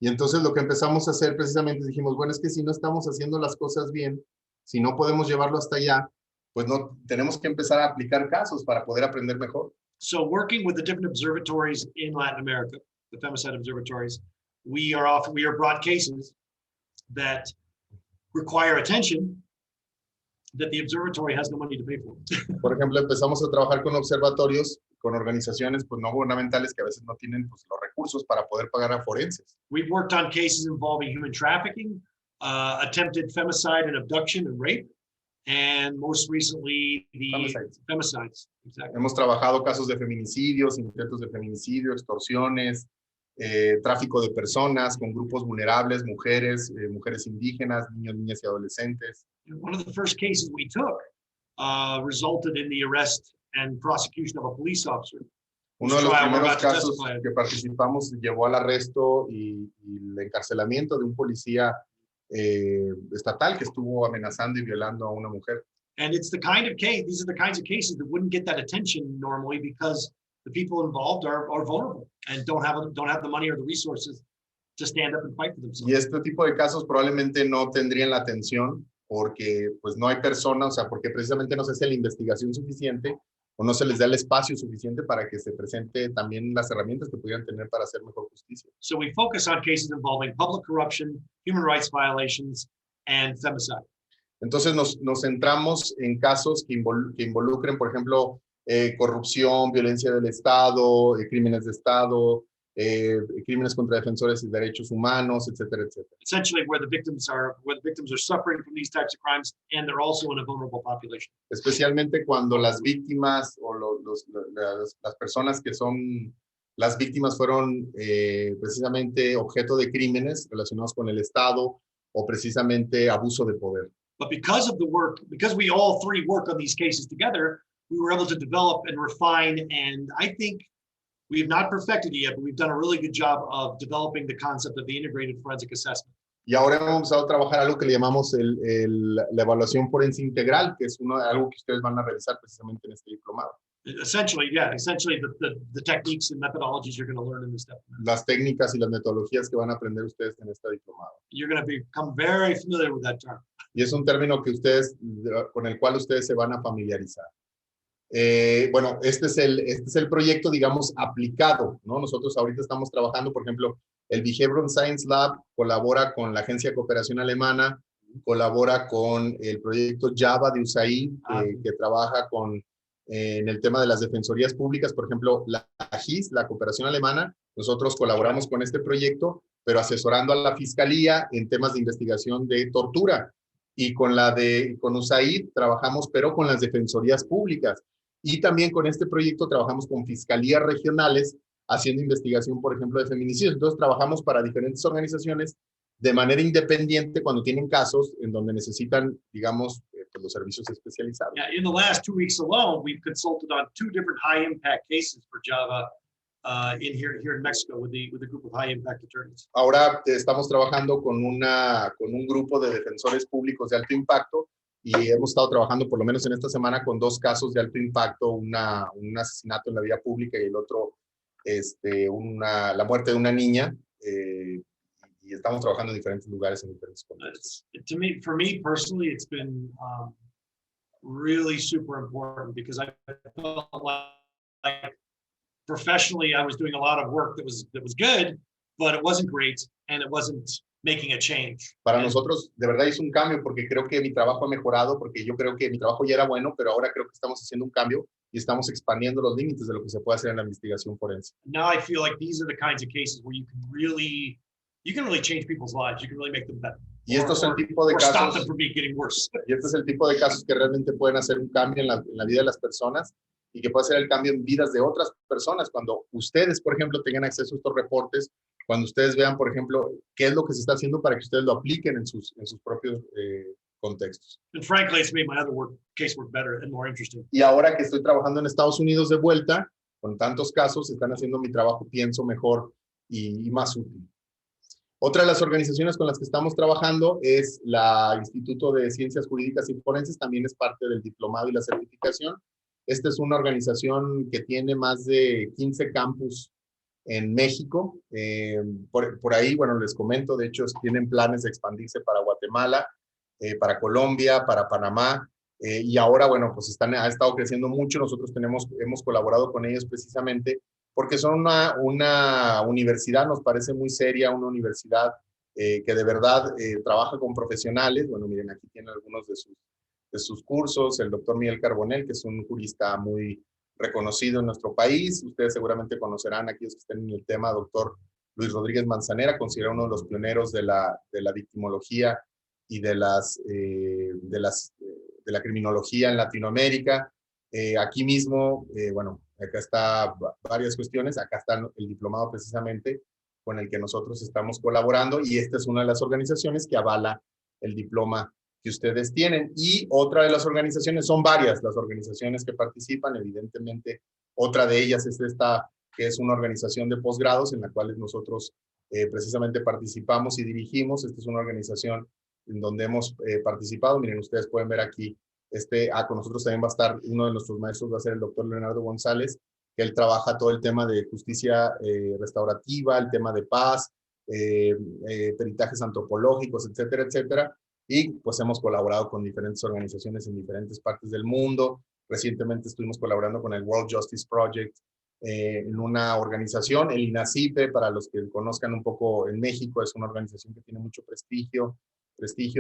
Y entonces lo que empezamos a hacer precisamente dijimos, bueno, es que si no estamos haciendo las cosas bien, si no podemos llevarlo hasta allá, pues no tenemos que empezar a aplicar casos para poder aprender mejor. So working with the different observatories in Latin America, the femicide observatories, we are brought cases that require attention that the observatory has no money to pay for. Por ejemplo, empezamos a trabajar con observatorios, con organizaciones pues, no gubernamentales que a veces no tienen pues, los recursos para poder pagar a forenses. We've worked on cases involving human trafficking, attempted femicide and abduction and rape, and most recently the femicides. Exactly. Hemos trabajado casos de feminicidios, intentos de feminicidio, extorsiones, tráfico de personas con grupos vulnerables, mujeres, mujeres indígenas, niños, niñas y adolescentes. One of the first cases we took resulted in the arrest and prosecution of a police officer. Uno de los primeros casos que participamos llevó al arresto y el encarcelamiento de un policía estatal que estuvo amenazando y violando a una mujer. And it's the kind of case, these are the kinds of cases that wouldn't get that attention normally because the people involved are vulnerable and don't have the money or the resources to stand up and fight for themselves. Y este tipo de casos probablemente no tendrían la atención porque pues no hay personas, o sea, porque precisamente no se hace la investigación suficiente o no se les da el espacio suficiente para que se presente también las herramientas que pudieran tener para hacer mejor justicia. So we focus on cases involving public corruption, human rights violations, and femicide. Entonces nos centramos en casos que involucren, por ejemplo, corrupción, violencia del Estado, crímenes de Estado, crímenes contra defensores de derechos humanos, etcétera, etcétera. Essentially, where the victims are suffering from these types of crimes, and they're also in a vulnerable population. Especialmente cuando las víctimas o las personas que son las víctimas fueron precisamente objeto de crímenes relacionados con el Estado o precisamente abuso de poder. But because of the work, because we all three work on these cases together, we were able to develop and refine, and I think we have not perfected it yet, but we've done a really good job of developing the concept of the integrated forensic assessment. Y ahora hemos empezado a trabajar algo que le llamamos la evaluación forense integral, que es algo que ustedes van a realizar precisamente en este diplomado. Essentially, yeah, the techniques and methodologies you're going to learn in this step. Las técnicas y las metodologías que van a aprender ustedes en este diplomado. You're going to become very familiar with that term. Y es un término que con el cual ustedes se van a familiarizar. Bueno, este es el proyecto, digamos, aplicado, ¿no? Nosotros ahorita estamos trabajando, por ejemplo, el Behavioral Science Lab colabora con la Agencia de Cooperación Alemana, colabora con el proyecto Java de USAID, que trabaja en el tema de las defensorías públicas. Por ejemplo, la GIS, la Cooperación Alemana, nosotros colaboramos con este proyecto, pero asesorando a la Fiscalía en temas de investigación de tortura. Y con USAID trabajamos, pero con las defensorías públicas. Y también con este proyecto trabajamos con fiscalías regionales haciendo investigación, por ejemplo, de feminicidios. Entonces trabajamos para diferentes organizaciones de manera independiente cuando tienen casos en donde necesitan, digamos, pues los servicios especializados. Yeah, in the last 2 weeks alone, we've consulted on 2 different high-impact cases for Java here in Mexico with a group of high-impact attorneys. Ahora estamos trabajando con un grupo de defensores públicos de alto impacto y hemos estado trabajando por lo menos en esta semana con 2 casos de alto impacto, un asesinato en la vía pública y el otro la muerte de una niña, y estamos trabajando en diferentes lugares, en diferentes contextos. For me personally, it's been really super important because I felt like professionally I was doing a lot of work that was good, but it wasn't great and it wasn't making a change. Para nosotros, de verdad, hizo un cambio porque creo que mi trabajo ha mejorado, porque yo creo que mi trabajo ya era bueno, pero ahora creo que estamos haciendo un cambio y estamos expandiendo los límites de lo que se puede hacer en la investigación forense. Now I feel like these are the kinds of cases where you can really change people's lives. You can really make them better. Y estos son el tipo de casos, stop them from getting worse. Y este es el tipo de casos que realmente pueden hacer un cambio en la vida de las personas y que puede hacer el cambio en vidas de otras personas. Cuando ustedes, por ejemplo, tengan acceso a estos reportes, cuando ustedes vean, por ejemplo, qué es lo que se está haciendo para que ustedes lo apliquen en sus propios contextos. And frankly, it's made my other casework better and more interesting. Y ahora que estoy trabajando en Estados Unidos de vuelta, con tantos casos, están haciendo mi trabajo, pienso, mejor y más útil. Otra de las organizaciones con las que estamos trabajando es la Instituto de Ciencias Jurídicas y Forenses, también es parte del diplomado y la certificación. Esta es una organización que tiene más de 15 campus en México. Por ahí, bueno, les comento, de hecho, tienen planes de expandirse para Guatemala, para Colombia, para Panamá, y ahora, bueno, pues ha estado creciendo mucho. Nosotros hemos colaborado con ellos precisamente porque son una universidad, nos parece muy seria, una universidad que de verdad trabaja con profesionales. Bueno, miren, aquí tienen algunos de sus cursos, el doctor Miguel Carbonell, que es un jurista muy reconocido en nuestro país. Ustedes seguramente conocerán, aquellos que estén en el tema, doctor Luis Rodríguez Manzanera, considerado uno de los pioneros de la victimología y de la criminología en Latinoamérica. Aquí mismo, bueno, acá está varias cuestiones, acá está el diplomado precisamente con el que nosotros estamos colaborando, y esta es una de las organizaciones que avala el diploma que ustedes tienen. Y otra de las organizaciones, son varias las organizaciones que participan, evidentemente otra de ellas es esta, que es una organización de posgrados en la cual nosotros precisamente participamos y dirigimos. Esta es una organización en donde hemos participado. Miren, ustedes pueden ver aquí, con nosotros también va a estar, uno de nuestros maestros va a ser el doctor Leonardo González, que él trabaja todo el tema de justicia restaurativa, el tema de paz, peritajes antropológicos, etcétera, etcétera. Y pues hemos colaborado con diferentes organizaciones en diferentes partes del mundo. Recientemente estuvimos colaborando con el World Justice Project en una organización, el INACIPE, para los que conozcan un poco en México, es una organización que tiene mucho prestigio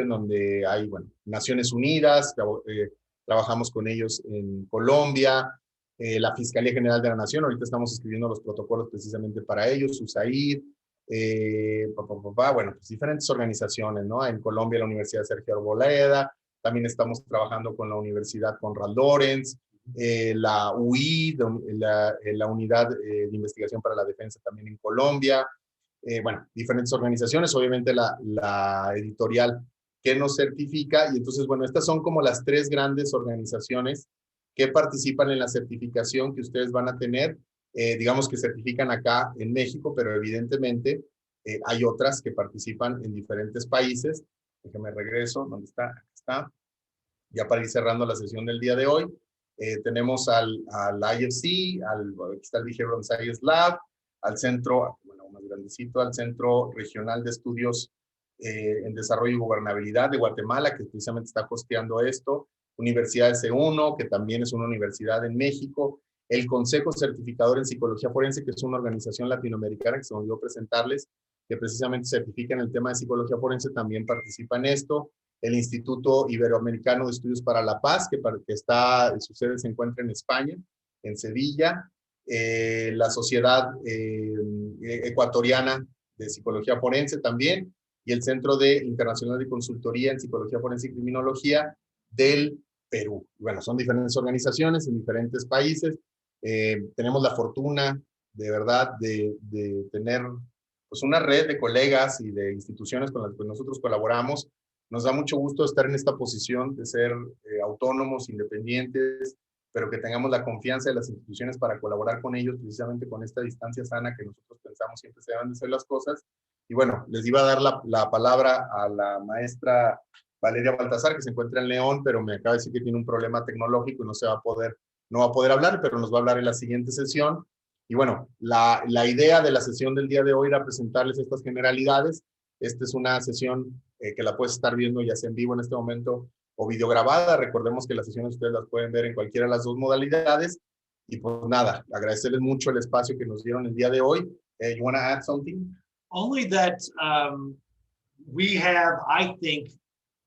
en donde hay, bueno, Naciones Unidas, trabajamos con ellos en Colombia, la Fiscalía General de la Nación, ahorita estamos escribiendo los protocolos precisamente para ellos, USAID, bueno, pues diferentes organizaciones, ¿no? En Colombia, la Universidad Sergio Arboleda, también estamos trabajando con la Universidad Conrad Lorenz, la UI, la Unidad de Investigación para la Defensa también en Colombia, bueno, diferentes organizaciones, obviamente la editorial que nos certifica, y entonces, bueno, estas son como las tres grandes organizaciones que participan en la certificación que ustedes van a tener, digamos que certifican acá en México, pero evidentemente hay otras que participan en diferentes países. Déjame regreso, ¿dónde está? Aquí está. Ya para ir cerrando la sesión del día de hoy, tenemos al IFC, aquí está el Behavioral Science Lab, al centro, bueno, más grandecito, al Centro Regional de Estudios en Desarrollo y Gobernabilidad de Guatemala, que precisamente está costeando esto, Universidad de C1, que también es una universidad en México, el Consejo Certificador en Psicología Forense, que es una organización latinoamericana que se me olvidó presentarles, que precisamente certifica en el tema de psicología forense, también participa en esto, el Instituto Iberoamericano de Estudios para la Paz, que su sede se encuentra en España, en Sevilla, la Sociedad Ecuatoriana de Psicología Forense también, y el Centro Internacional de Consultoría en Psicología Forense y Criminología del Perú. Bueno, son diferentes organizaciones en diferentes países. Tenemos la fortuna, de verdad, de tener pues una red de colegas y de instituciones con las que nosotros colaboramos. Nos da mucho gusto estar en esta posición de ser autónomos, independientes, pero que tengamos la confianza de las instituciones para colaborar con ellos, precisamente con esta distancia sana que nosotros pensamos siempre se deben de hacer las cosas. Y bueno, les iba a dar la palabra a la maestra Valeria Baltazar, que se encuentra en León, pero me acaba de decir que tiene un problema tecnológico y no va a poder hablar, pero nos va a hablar en la siguiente sesión. Y bueno, la idea de la sesión del día de hoy era presentarles estas generalidades. Esta es una sesión que la puedes estar viendo ya sea en vivo en este momento o videograbada. Recordemos que las sesiones ustedes las pueden ver en cualquiera de las dos modalidades. Y pues nada, agradecerles mucho el espacio que nos dieron el día de hoy. You want to add something? Only that we have, I think,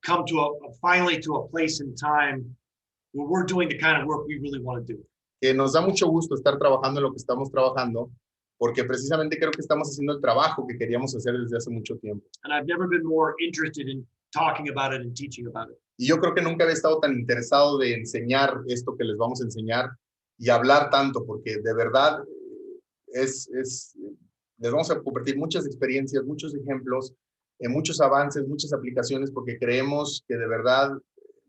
come to finally to a place in time where we're doing the kind of work we really want to do. Que nos da mucho gusto estar trabajando en lo que estamos trabajando, porque precisamente creo que estamos haciendo el trabajo que queríamos hacer desde hace mucho tiempo. And I've never been more interested in talking about it and teaching about it. Y yo creo que nunca había estado tan interesado de enseñar esto que les vamos a enseñar y hablar tanto, porque de verdad les vamos a compartir muchas experiencias, muchos ejemplos, muchos avances, muchas aplicaciones, porque creemos que de verdad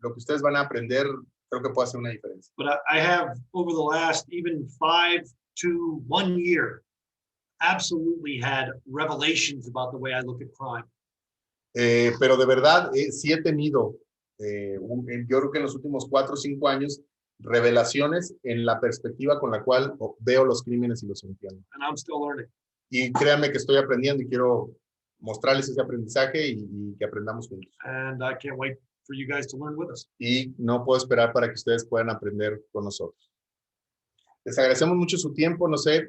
lo que ustedes van a aprender creo que puede hacer una diferencia. But I have, over the last even 5 to 1 year, absolutely had revelations about the way I look at crime. Pero de verdad sí he tenido, yo creo que en los últimos 4 o 5 años, revelaciones en la perspectiva con la cual veo los crímenes y los entiendo. And I'm still learning. Y créanme que estoy aprendiendo y quiero mostrarles ese aprendizaje y que aprendamos juntos. And I can't wait for you guys to learn with us. Y no puedo esperar para que ustedes puedan aprender con nosotros. Les agradecemos mucho su tiempo. No sé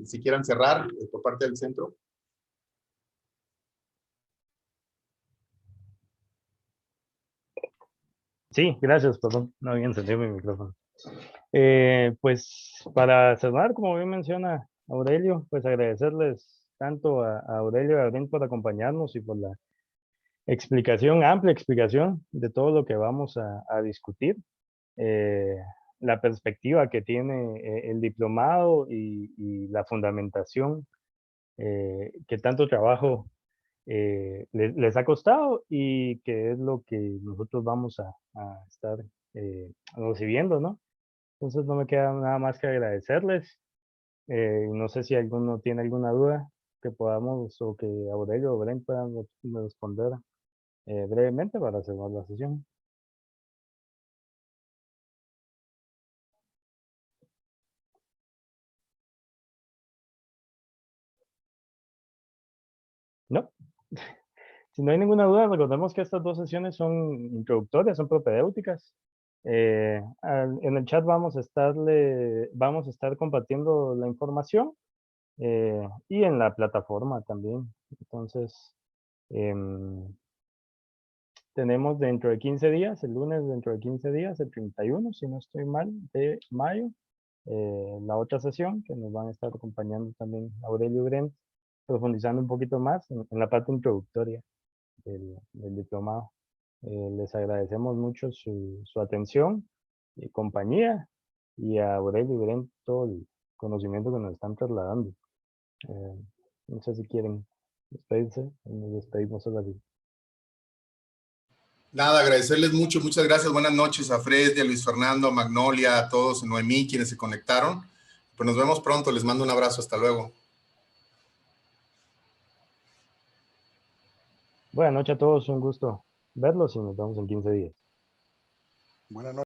si quieran cerrar por parte del centro. Sí, gracias, perdón, no había encendido mi micrófono. Pues para cerrar, como bien menciona Aurelio, pues agradecerles tanto a Aurelio y a Brent por acompañarnos y por la amplia explicación de todo lo que vamos a discutir, la perspectiva que tiene el diplomado y la fundamentación que tanto trabajo les ha costado y que es lo que nosotros vamos a estar recibiendo, ¿no? Entonces no me queda nada más que agradecerles. No sé si alguno tiene alguna duda que podamos o que Aurelio o Brent puedan responder brevemente para cerrar la sesión. ¿No? Si no hay ninguna duda, recordemos que estas dos sesiones son introductorias, son propedéuticas. En el chat vamos a estar compartiendo la información y en la plataforma también. Entonces, tenemos dentro de 15 días, el lunes dentro de 15 días, el 31, si no estoy mal, de mayo, la otra sesión que nos van a estar acompañando también Aurelio y Brent, profundizando un poquito más en la parte introductoria del diplomado. Les agradecemos mucho su atención y compañía y a Aurelio y Brent todo el conocimiento que nos están trasladando. No sé si quieren despedirse, nos despedimos ahora sí. Nada, agradecerles mucho. Muchas gracias. Buenas noches a Fred, a Luis Fernando, a Magnolia, a todos, a Noemí, quienes se conectaron. Pues nos vemos pronto. Les mando un abrazo. Hasta luego. Buenas noches a todos. Un gusto verlos y nos vemos en 15 días. Buenas noches.